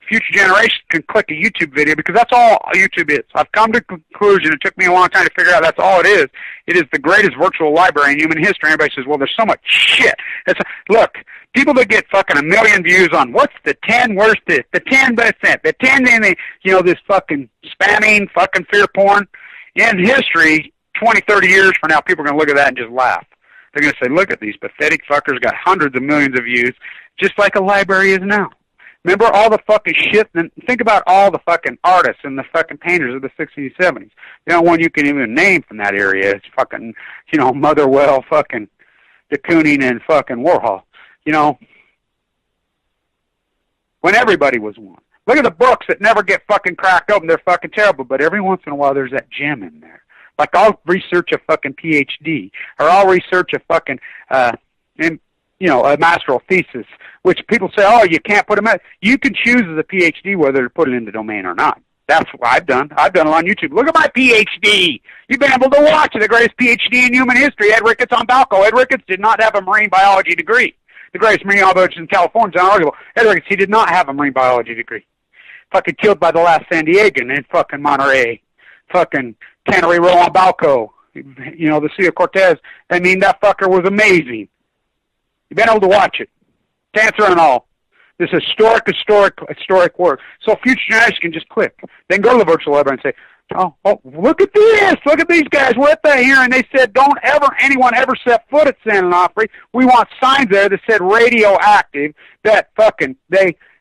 future generations can click a YouTube video because that's all YouTube is. I've come to the conclusion, it took me a long time to figure out that's all it is. It is the greatest virtual library in human history. Everybody says, well, there's so much shit. Look, people that get fucking 1 million views on what's the 10 worst, the 10 best, the 10, this fucking spamming fucking fear porn. In history, 20, 30 years from now, people are going to look at that and just laugh. They're going to say, look at these pathetic fuckers got hundreds of millions of views, just like a library is now. Remember all the fucking shit, and think about all the fucking artists and the fucking painters of the 60s and 70s. The only one you can even name from that area is fucking, Motherwell, fucking de Kooning, and fucking Warhol. When everybody was one. Look at the books that never get fucking cracked open. They're fucking terrible, but every once in a while there's that gem in there. Like I'll research a fucking PhD, or I'll research a fucking, a masteral thesis, which people say, oh, you can't put them in. You can choose as a PhD whether to put it in the domain or not. That's what I've done. I've done it on YouTube. Look at my PhD. You've been able to watch the greatest PhD in human history, Ed Ricketts on Balco. Ed Ricketts did not have a marine biology degree. The greatest marine biologist in California is unarguable. Ed Ricketts, he did not have a marine biology degree. Fucking killed by the last San Diegan in fucking Monterey. Fucking Cannery Row on Balco. The Sea of Cortez. I mean, that fucker was amazing. You've been able to watch it. Cancer and all. This historic work. So future generations can just click. They can go to the virtual library and say, oh, look at this. Look at these guys. We're at the hearing. They said, don't anyone ever set foot at Santa Onofre. We want signs there that said radioactive, that fucking,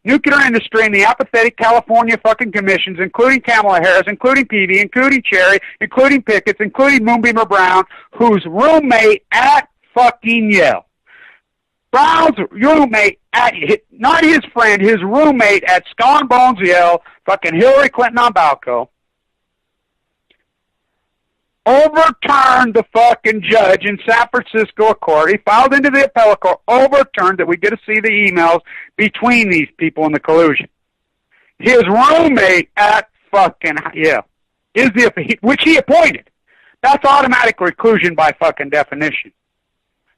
nuclear industry and the apathetic California fucking commissions, including Kamala Harris, including Peavy, including Cherry, including Pickett, including Moonbeamer Brown, whose roommate at fucking Yale. Brown's roommate not his friend, his roommate at Skull and Bones Yale, fucking Hillary Clinton on Balco, overturned the fucking judge in San Francisco court. He filed into the appellate court, overturned that we get to see the emails between these people in the collusion. His roommate at fucking Yale is which he appointed. That's automatic reclusion by fucking definition.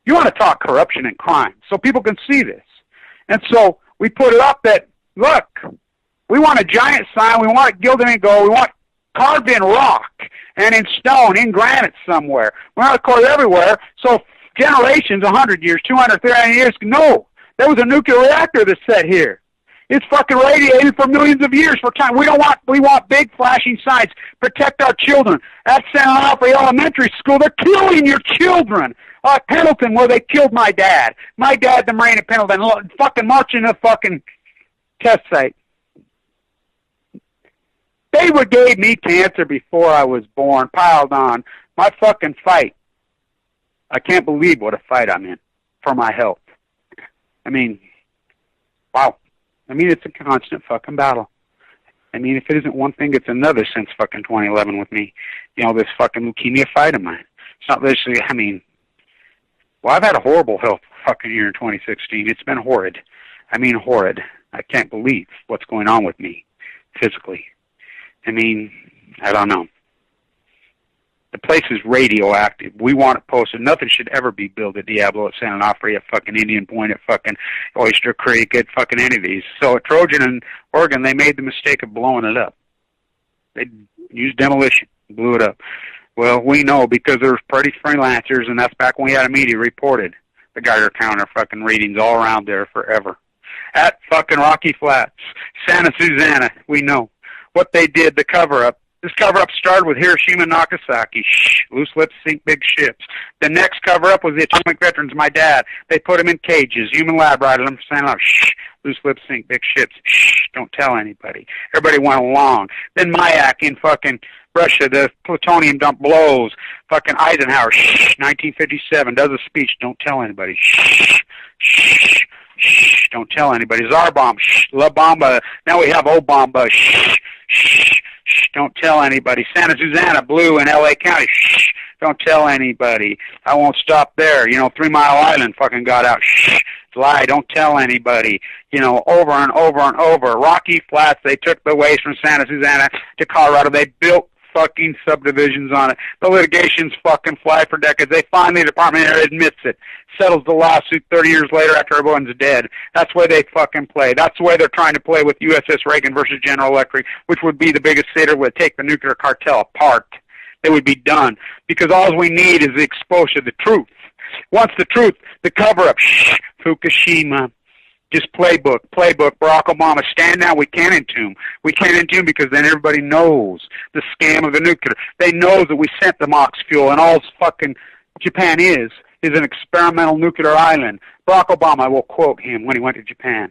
You want to talk corruption and crime, so people can see this. And so we put it up that, look, we want a giant sign, we want it gilded in gold, we want carved in rock and in stone, in granite somewhere. We want it carved everywhere, so generations, 100 years, 200, 300 years, no, there was a nuclear reactor that's set here. It's fucking radiated for millions of years for time. We want big flashing signs. Protect our children. At Santa Onofre Elementary School, they're killing your children. Pendleton, where they killed my dad. My dad, the Marine at Pendleton, fucking marching the fucking test site. They gave me cancer before I was born, piled on. My fucking fight. I can't believe what a fight I'm in for my health. I mean, wow. I mean, it's a constant fucking battle. I mean, if it isn't one thing, it's another since fucking 2011 with me. This fucking leukemia fight of mine. It's not literally, I've had a horrible health fucking year in 2016. It's been horrid. I mean, horrid. I can't believe what's going on with me physically. I mean, I don't know. The place is radioactive. We want it posted. Nothing should ever be built at Diablo, at San Onofre, at fucking Indian Point, at fucking Oyster Creek, at fucking any of these. So at Trojan and Oregon, they made the mistake of blowing it up. They used demolition, blew it up. Well, we know because there's pretty freelancers, and that's back when we had a media reported the Geiger counter fucking readings all around there forever. At fucking Rocky Flats, Santa Susana, we know what they did, the cover-up. This cover-up started with Hiroshima and Nagasaki. Shh, loose lips sink big ships. The next cover-up was the atomic veterans, my dad. They put them in cages. Human lab rided them for Santa Claus. Shh, loose lips sink big ships. Shh, don't tell anybody. Everybody went along. Then Mayak in fucking Russia, the plutonium dump blows. Fucking Eisenhower, shh, 1957, does a speech. Don't tell anybody. Shh, shh, shh, don't tell anybody. Tsar bomb, shh, La Bamba. Now we have Obama, shh, shh. Shh, don't tell anybody. Santa Susana blew in L.A. County. Shh, don't tell anybody. I won't stop there. 3 Mile Island fucking got out. Shh, lie. Don't tell anybody. Over and over and over. Rocky Flats, they took the waste from Santa Susana to Colorado. They built fucking subdivisions on it. The litigation's fucking fly for decades. They finally, the Department of Air admits it. Settles the lawsuit 30 years later after everyone's dead. That's the way they fucking play. That's the way they're trying to play with USS Reagan versus General Electric, which would be the biggest state that would take the nuclear cartel apart. They would be done. Because all we need is the exposure, the truth. Once the truth, the cover-up, shh, Fukushima. Just playbook, Barack Obama, stand down, we can't entomb. We can't entomb because then everybody knows the scam of the nuclear. They know that we sent the MOX fuel, and all fucking Japan is an experimental nuclear island. Barack Obama, I will quote him when he went to Japan.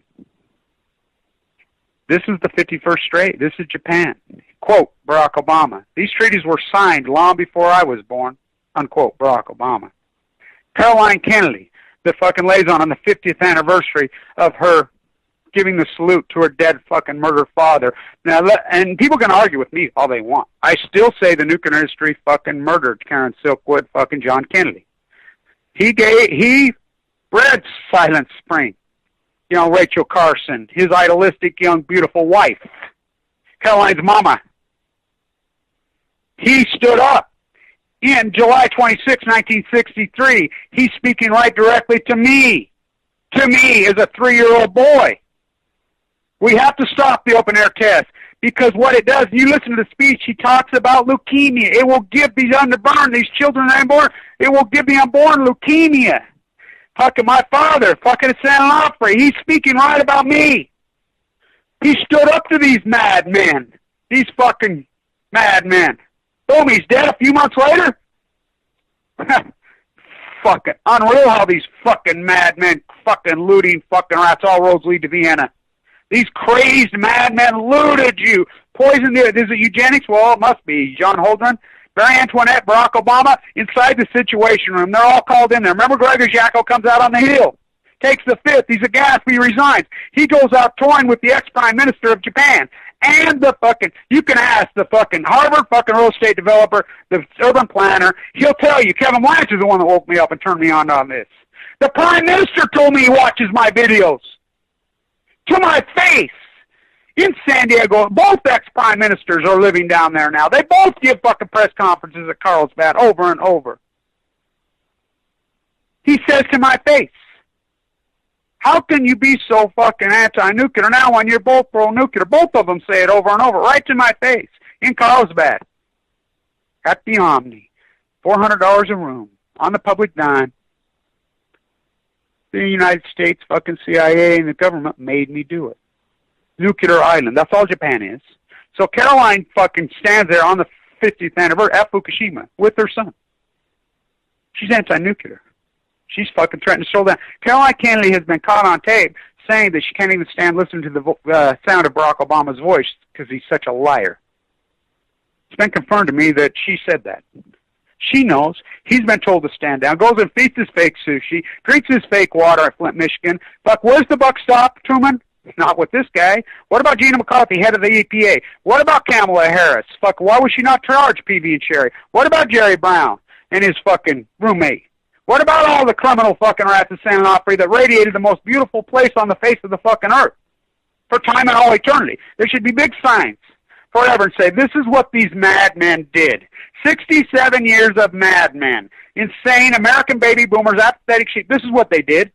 This is the 51st state. This is Japan. Quote, Barack Obama. These treaties were signed long before I was born. Unquote, Barack Obama. Caroline Kennedy, the fucking liaison on the 50th anniversary of her giving the salute to her dead fucking murdered father. Now, and people can argue with me all they want. I still say the nuclear industry fucking murdered Karen Silkwood, fucking John Kennedy. He bred Silent Spring. Rachel Carson, his idealistic young beautiful wife, Caroline's mama. He stood up. In July 26, 1963, he's speaking right directly to me as a 3-year-old boy. We have to stop the open-air test because what it does, you listen to the speech, he talks about leukemia. It will give these unborn, these children unborn, it will give the unborn leukemia. Fucking my father, fucking San Onofre, he's speaking right about me. He stood up to these madmen, these fucking madmen. Boom, he's dead a few months later. Fucking unreal how these fucking madmen, fucking looting fucking rats, all roads lead to Vienna. These crazed madmen looted you, poisoned you. Is it eugenics? Well, it must be. John Holdren, Mary Antoinette, Barack Obama, inside the Situation Room. They're all called in there. Remember Gregor Jackal comes out on the Hill, takes the fifth. He's aghast. He resigns. He goes out touring with the ex-prime minister of Japan. And the fucking, you can ask the fucking Harvard fucking real estate developer, the urban planner, he'll tell you, Kevin Blanch is the one that woke me up and turned me on this. The prime minister told me he watches my videos. To my face. In San Diego, both ex-prime ministers are living down there now. They both give fucking press conferences at Carlsbad over and over. He says to my face, how can you be so fucking anti-nuclear now when you're both pro-nuclear? Both of them say it over and over, right to my face, in Carlsbad, at the Omni, $400 a room, on the public dime. The United States fucking CIA and the government made me do it. Nuclear island, that's all Japan is. So Caroline fucking stands there on the 50th anniversary at Fukushima with her son. She's anti-nuclear. She's fucking threatening to slow down. Caroline Kennedy has been caught on tape saying that she can't even stand listening to the sound of Barack Obama's voice because he's such a liar. It's been confirmed to me that she said that. She knows. He's been told to stand down. Goes and feeds his fake sushi. Drinks his fake water at Flint, Michigan. Fuck, where's the buck stop, Truman? Not with this guy. What about Gina McCarthy, head of the EPA? What about Kamala Harris? Fuck, why was she not charged, PB and Sherry? What about Jerry Brown and his fucking roommate? What about all the criminal fucking rats in San Onofre that radiated the most beautiful place on the face of the fucking earth? for time and all eternity. There should be big signs forever and say, this is what these madmen did. 67 years of madmen. Insane American baby boomers, apathetic sheep. This is what they did.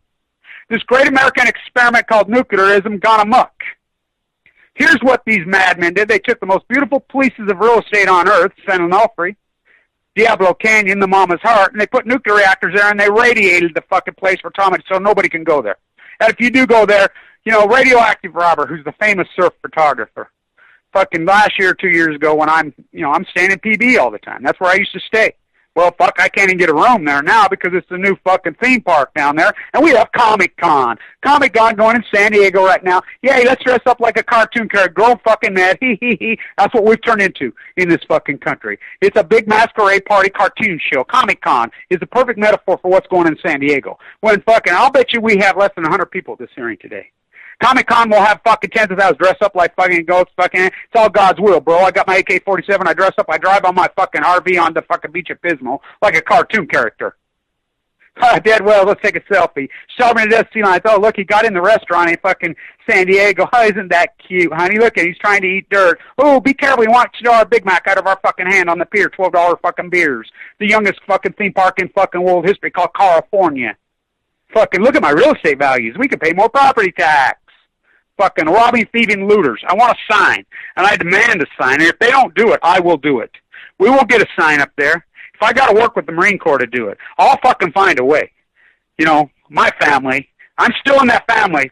This great American experiment called nuclearism gone amok. Here's what these madmen did. They took the most beautiful pieces of real estate on earth, San Onofre, Diablo Canyon, the Mama's Heart, and they put nuclear reactors there, and they radiated the fucking place for Tom, so nobody can go there. And if you do go there, you know, Radioactive Robert, who's the famous surf photographer, fucking last year or 2 years ago when I'm staying in PB all the time. That's where I used to stay. Well, fuck, I can't even get a room there now because it's the new fucking theme park down there, and we have Comic-Con. Comic-Con going in San Diego right now. Yay, let's dress up like a cartoon character. Grow fucking mad. Hee hee hee. That's what we've turned into in this fucking country. It's a big masquerade party cartoon show. Comic-Con is the perfect metaphor for what's going on in San Diego. When fucking, I'll bet you we have less than 100 people at this hearing today. Comic-Con will have fucking tens of thousands dress up like fucking goats, fucking, it's all God's will, bro. I got my AK-47, I dress up, I drive on my fucking RV on the fucking beach at Pismo like a cartoon character. Dead well, let's take a selfie. Starving to death, sea lions. Oh, look, he got in the restaurant in fucking San Diego. Oh, isn't that cute, honey? Look at, he's trying to eat dirt. Oh, be careful, he wants to our Big Mac out of our fucking hand on the pier, $12 fucking beers. The youngest fucking theme park in fucking world history called California. Fucking look at my real estate values. We could pay more property tax. Fucking robbing, thieving looters. I want a sign, and I demand a sign. And if they don't do it, I will do it. We won't get a sign up there. If I got to work with the Marine Corps to do it, I'll fucking find a way. You know, my family, I'm still in that family.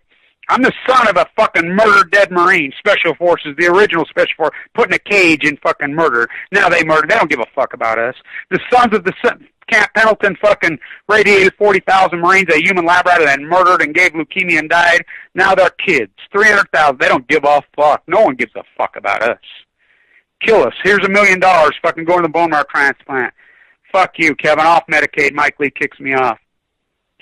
I'm the son of a fucking murdered dead Marine, Special Forces, the original Special Force, put in a cage and fucking murder. Now they murder. They don't give a fuck about us. The sons of the Camp Pendleton fucking radiated 40,000 Marines, a human lab rat, and murdered and gave leukemia and died. Now they're kids. 300,000. They don't give a fuck. No one gives a fuck about us. Kill us. Here's $1 million fucking going to the bone marrow transplant. Fuck you, Kevin. Off Medicaid. Mike Lee kicks me off.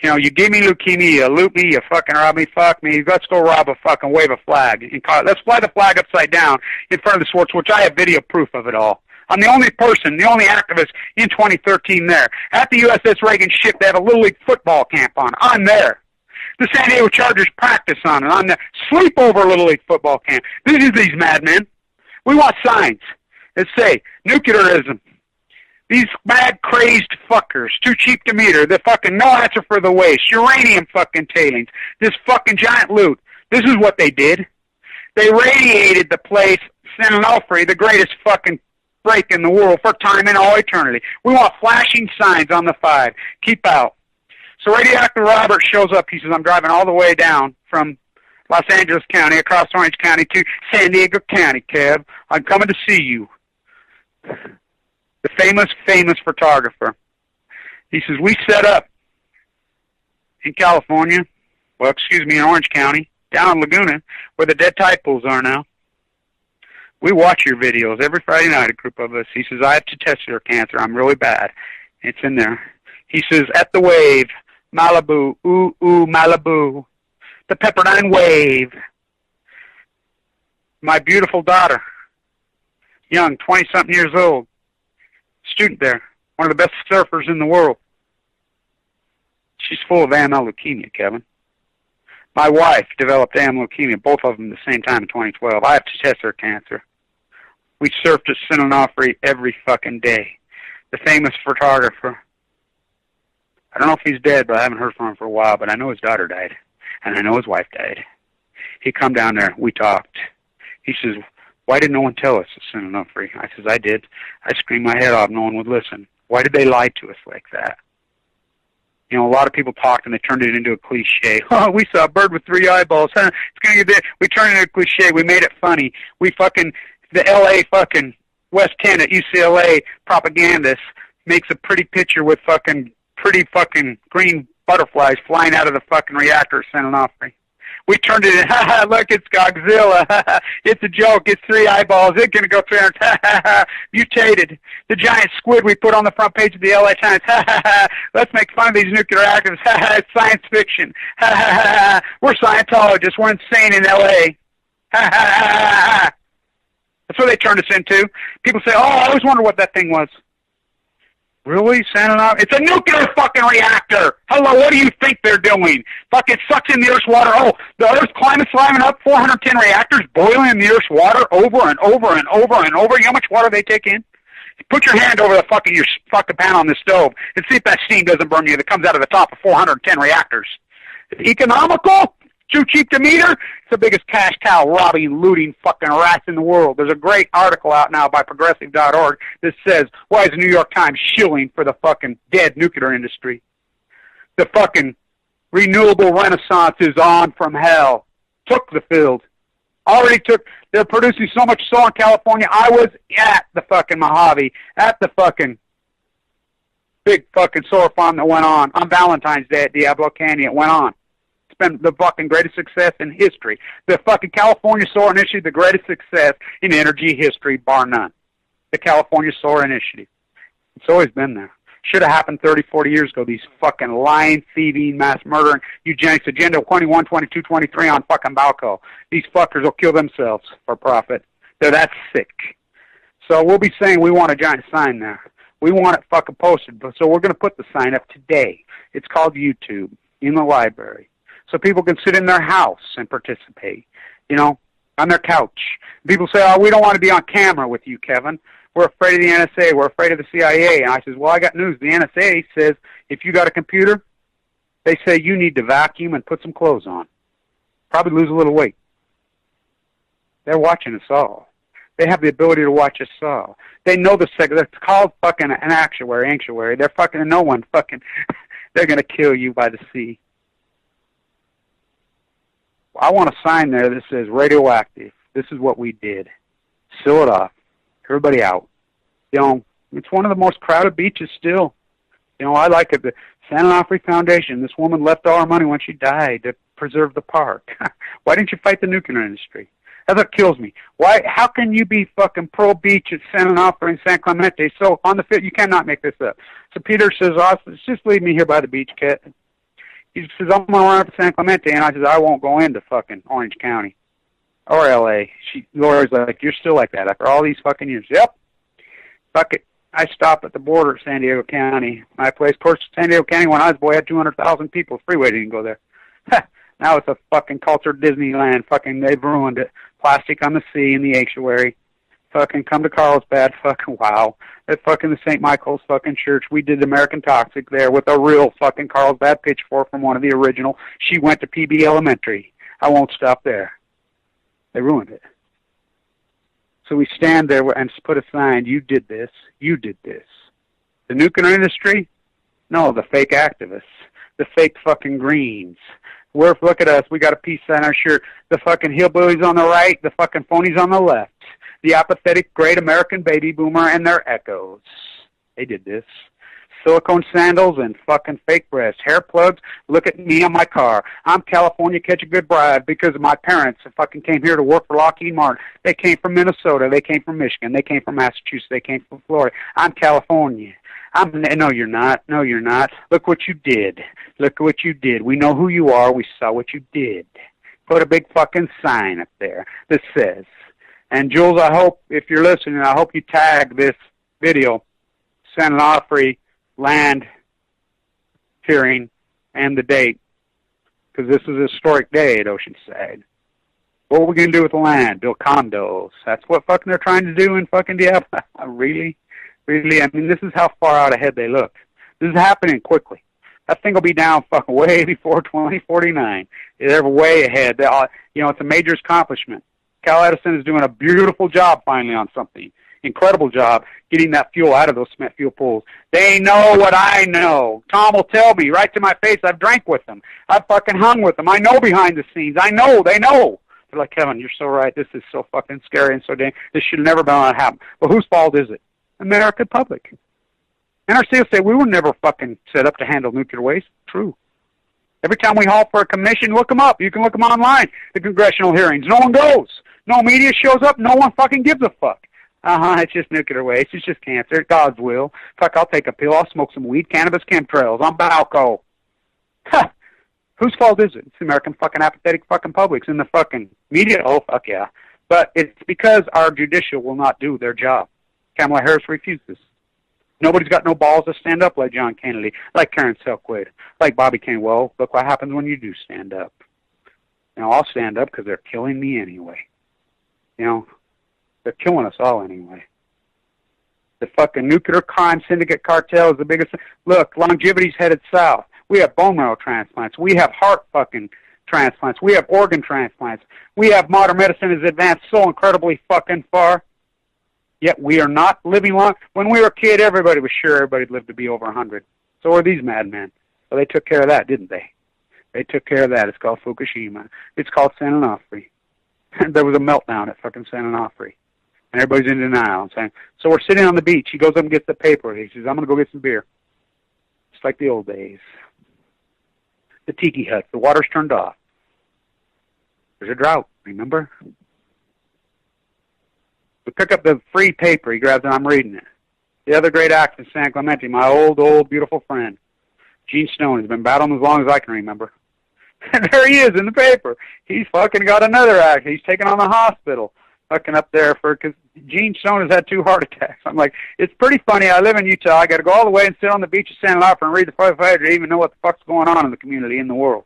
You know, you give me leukemia, you loot me, you fucking rob me, fuck me. Let's go rob a fucking wave a flag. Let's fly the flag upside down in front of the Swartz, which I have video proof of it all. I'm the only person, the only activist in 2013 there. At the USS Reagan ship, they have a Little League football camp on. I'm there. The San Diego Chargers practice on it. I'm there. Sleepover Little League football camp. This is these madmen. We want signs that say, nuclearism. These mad, crazed fuckers, too cheap to meter, the fucking no answer for the waste, uranium fucking tailings, this fucking giant loot. This is what they did. They radiated the place, San Onofre, the greatest fucking break in the world for time and all eternity. We want flashing signs on the 5. Keep out. So Radioactive Robert shows up. He says, I'm driving all the way down from Los Angeles County, across Orange County to San Diego County, Kev. I'm coming to see you. The famous photographer. He says, we set up in California, in Orange County, down in Laguna, where the dead tide pools are now. We watch your videos every Friday night, a group of us. He says, I have to test your cancer. I'm really bad. It's in there. He says, at the wave, Malibu, ooh, ooh, Malibu, the Pepperdine wave. My beautiful daughter, young, 20-something years old, student there, one of the best surfers in the world. She's full of AML leukemia, Kevin. My wife developed AML leukemia, both of them at the same time in 2012. I have to test her cancer. We surfed at San Onofre every fucking day. The famous photographer. I don't know if he's dead, but I haven't heard from him for a while, but I know his daughter died, and I know his wife died. He come down there. We talked. He says, why did no one tell us at San Onofre? I says, I did. I screamed my head off. No one would listen. Why did they lie to us like that? You know, a lot of people talked and they turned it into a cliche. Oh, we saw a bird with 3 eyeballs. Huh? It's gonna get there. We turned it into a cliche. We made it funny. We fucking, the LA fucking West 10 at UCLA propagandist makes a pretty picture with fucking pretty fucking green butterflies flying out of the fucking reactor at San Onofre. We turned it in, ha ha, look, it's Godzilla, ha ha, it's a joke, it's 3 eyeballs, it's gonna go 300, ha ha ha, mutated. The giant squid we put on the front page of the LA Times, ha ha ha, let's make fun of these nuclear activists, ha ha, it's science fiction, ha ha ha ha, we're Scientologists, we're insane in LA, ha ha ha ha. That's what they turned us into. People say, oh, I always wonder what that thing was. Really? Santa Ana? It's a nuclear fucking reactor! Hello, what do you think they're doing? Fucking sucks in the Earth's water. Oh, the Earth's climate's climbing up, 410 reactors boiling in the Earth's water over and over and over and over. You know how much water they take in? Put your hand over the fucking pan on the stove and see if that steam doesn't burn you that comes out of the top of 410 reactors. It's economical? Too cheap to meter? It's the biggest cash cow robbing, looting fucking rats in the world. There's a great article out now by progressive.org that says, why is the New York Times shilling for the fucking dead nuclear industry? The fucking renewable renaissance is on from hell. Took the field. Already took, they're producing so much solar in California. I was at the fucking Mojave, at the fucking big fucking solar farm that went on Valentine's Day at Diablo Canyon. It went on. It's been the fucking greatest success in history. The fucking California Solar Initiative, the greatest success in energy history, bar none. The California Solar Initiative. It's always been there. Should have happened 30, 40 years ago. These fucking lying, thieving, mass murdering, eugenics, Agenda 21, 22, 23 on fucking Balco. These fuckers will kill themselves for profit. They're that sick. So we'll be saying we want a giant sign there. We want it fucking posted. So we're going to put the sign up today. It's called YouTube in the library. So people can sit in their house and participate, you know, on their couch. People say, oh, we don't want to be on camera with you, Kevin. We're afraid of the NSA. We're afraid of the CIA. And I says, well, I got news. The NSA says if you got a computer, they say you need to vacuum and put some clothes on. Probably lose a little weight. They're watching us all. They have the ability to watch us all. They know the second. It's called fucking an actuary. They're fucking no one fucking. They're going to kill you by the sea. I want a sign there that says radioactive. This is what we did. Seal it off. Everybody out. You know, it's one of the most crowded beaches still. You know, I like it. The San Onofre Foundation, this woman left all her money when she died to preserve the park. Why didn't you fight the nuclear industry? That's what kills me. Why? How can you be fucking pro-beach at San Onofre and San Clemente? So on the fit, you cannot make this up. So Peter says, just leave me here by the beach, Kat. He says, I'm going to run up to San Clemente. And I says, I won't go into fucking Orange County. Or L.A. Laura's like, you're still like that after all these fucking years. Yep. Fuck it. I stop at the border of San Diego County. My place, of course, San Diego County, when I was a boy, had 200,000 people. Freeway didn't go there. Now it's a fucking cultured Disneyland. Fucking, they've ruined it. Plastic on the sea in the estuary. Fucking come to Carlsbad. Fucking wow. At fucking the St. Michael's fucking church. We did American Toxic there with a real fucking Carlsbad pitchfork from one of the original. She went to PB Elementary. I won't stop there. They ruined it. So we stand there and put a sign, you did this, you did this. The nuclear industry? No, the fake activists. The fake fucking Greens. Look at us, we got a peace sign on our shirt. The fucking hillbillies on the right, the fucking phonies on the left. The apathetic great American baby boomer and their echoes. They did this. Silicone sandals and fucking fake breasts. Hair plugs. Look at me on my car. I'm California, catch a good bride because my parents fucking came here to work for Lockheed Martin. They came from Minnesota. They came from Michigan. They came from Massachusetts. They came from Florida. I'm California. No, you're not. No, you're not. Look what you did. Look what you did. We know who you are. We saw what you did. Put a big fucking sign up there that says, and Jules, I hope, if you're listening, I hope you tag this video, San Onofre land hearing and the date, because this is a historic day at Oceanside. What are we going to do with the land? Build condos. That's what fucking they're trying to do in fucking Diablo. Really? Really? I mean, this is how far out ahead they look. This is happening quickly. That thing will be down fucking way before 2049. They're way ahead. You know, it's a major accomplishment. Cal Edison is doing a beautiful job finally on something. Incredible job getting that fuel out of those cement fuel pools. They know what I know. Tom will tell me right to my face. I've drank with them. I've fucking hung with them. I know behind the scenes. I know. They know. They're like, Kevin, you're so right. This is so fucking scary and so dang. This should never been allowed to happen. But whose fault is it? American public. NRC say we were never fucking set up to handle nuclear waste. True. Every time we haul for a commission, look them up. You can look them online. The congressional hearings. No one goes. No media shows up. No one fucking gives a fuck. It's just nuclear waste. It's just cancer. God's will. Fuck, I'll take a pill. I'll smoke some weed, cannabis, chemtrails. I'm Balco. Ha! Whose fault is it? It's the American fucking apathetic fucking publics in the fucking media. Oh, fuck yeah. But it's because our judicial will not do their job. Kamala Harris refuses. Nobody's got no balls to stand up like John Kennedy, like Karen Selquid, like Bobby Kane. Well, look what happens when you do stand up. You know, I'll stand up because they're killing me anyway. You know, they're killing us all anyway. The fucking nuclear crime syndicate cartel is the biggest. Look, longevity's headed south. We have bone marrow transplants. We have heart fucking transplants. We have organ transplants. We have modern medicine has advanced so incredibly fucking far. Yet we are not living long. When we were a kid, everybody was sure everybody'd live to be over 100. So are these madmen. Well, they took care of that, didn't they? They took care of that. It's called Fukushima. It's called San Onofre. There was a meltdown at fucking San Onofre. And everybody's in denial. I'm saying, so we're sitting on the beach. He goes up and gets the paper. He says, I'm going to go get some beer. It's like the old days. The tiki hut. The water's turned off. There's a drought, remember? We pick up the free paper. He grabs it. I'm reading it. The other great actor in San Clemente, my old, beautiful friend, Gene Stone, has been battling as long as I can remember. And there he is in the paper. He's fucking got another actor. He's taken on the hospital. Fucking up there because Gene Stone has had 2 heart attacks. I'm like, it's pretty funny. I live in Utah. I got to go all the way and sit on the beach of San Onofre and read the 500 to even know what the fuck's going on in the community, in the world.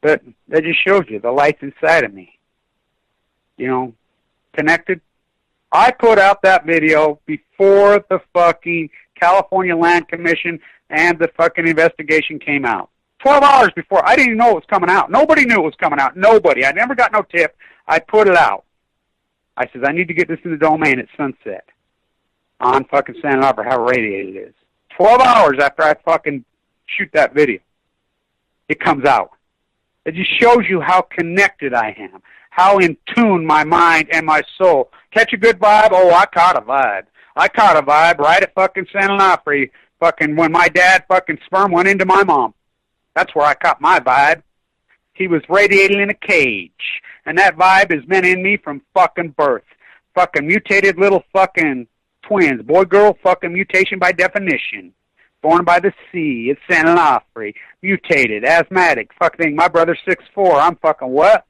But that just shows you the light's inside of me. You know, connected. I put out that video before the fucking California Land Commission and the fucking investigation came out. 12 hours before. I didn't even know it was coming out. Nobody knew it was coming out. Nobody. I never got no tip. I put it out. I says, I need to get this in the domain at sunset on fucking San Onofre, how radiated it is. 12 hours after I fucking shoot that video, it comes out. It just shows you how connected I am, how in tune my mind and my soul. Catch a good vibe? Oh, I caught a vibe. I caught a vibe right at fucking San Onofre, fucking when my dad fucking sperm went into my mom. That's where I caught my vibe. He was radiating in a cage. And that vibe has been in me from fucking birth. Fucking mutated little fucking twins. Boy, girl, fucking mutation by definition. Born by the sea. It's San Onofre. Mutated. Asthmatic. Fucking my brother's 6'4". I'm fucking what?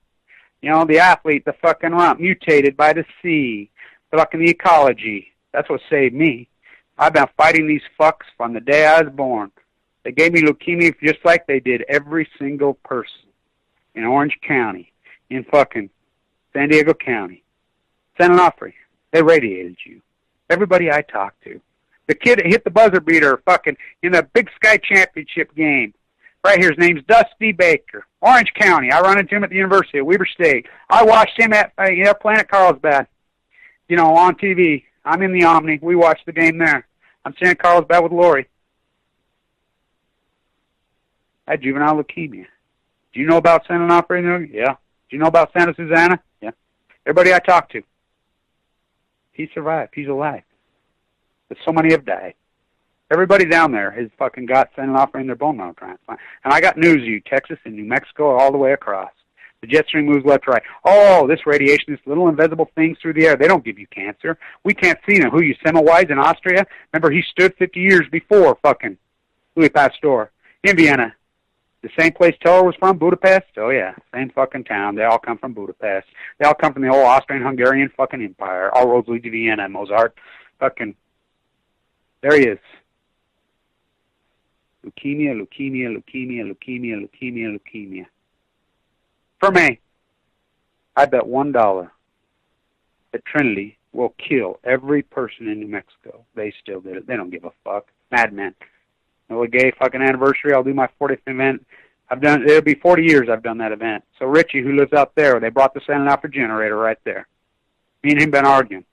You know, the athlete, the fucking rump. Mutated by the sea. Fucking the ecology. That's what saved me. I've been fighting these fucks from the day I was born. They gave me leukemia just like they did every single person in Orange County, in fucking San Diego County. San Onofre, they radiated you. Everybody I talked to. The kid that hit the buzzer beater fucking in the Big Sky Championship game. Right here, his name's Dusty Baker. Orange County. I run into him at the University of Weber State. I watched him at playing at Carlsbad, you know, on TV. I'm in the Omni. We watched the game there. I'm staying at Carlsbad with Lori. I had juvenile leukemia. Do you know about San Onofre? Yeah. Do you know about Santa Susana? Yeah. Everybody I talked to. He survived. He's alive. But so many have died. Everybody down there has fucking got San Onofre in their bone marrow transplant. And I got news to you, Texas and New Mexico, all the way across. The jet stream moves left to right. Oh, this radiation, this little invisible things through the air, they don't give you cancer. We can't see them. Who, you Semmelweis in Austria? Remember, he stood 50 years before fucking Louis Pasteur in Vienna. The same place Teller was from, Budapest? Oh, yeah, same fucking town. They all come from Budapest. They all come from the old Austrian-Hungarian fucking empire. All roads lead to Vienna, Mozart. Fucking, there he is. Leukemia, leukemia, leukemia, leukemia, leukemia, leukemia. For me, I bet $1 that Trinity will kill every person in New Mexico. They still did it. They don't give a fuck. Madmen. No gay fucking anniversary. I'll do my 40th event. It'll be 40 years I've done that event. So Richie, who lives out there, they brought the San Onofre generator right there. Me and him been arguing.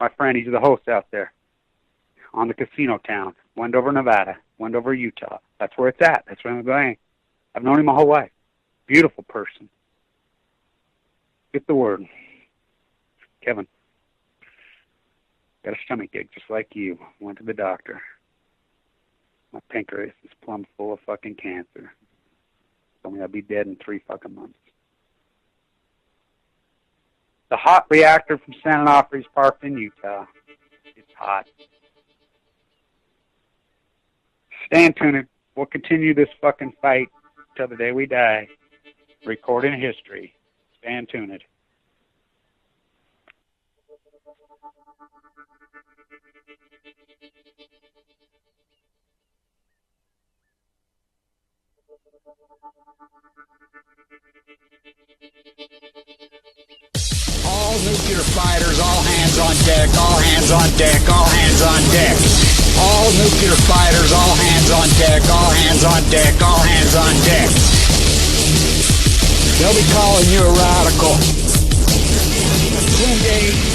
My friend, he's the host out there on the casino town. Wendover, Nevada. Wendover, Utah. That's where it's at. That's where I'm going. I've known him my whole life. Beautiful person. Get the word. Kevin. Got a stomach ache just like you. Went to the doctor. My pancreas is plumb full of fucking cancer. Told me I'd be dead in 3 fucking months. The hot reactor from San Onofre is parked in Utah. It's hot. Stay tuned. We'll continue this fucking fight till the day we die. Recording history. Stay tuned. nuclear fighters, all hands on deck, all hands on deck, all hands on deck. All nuclear fighters, all hands on deck, all hands on deck, all hands on deck. They'll be calling you a radical. Someday,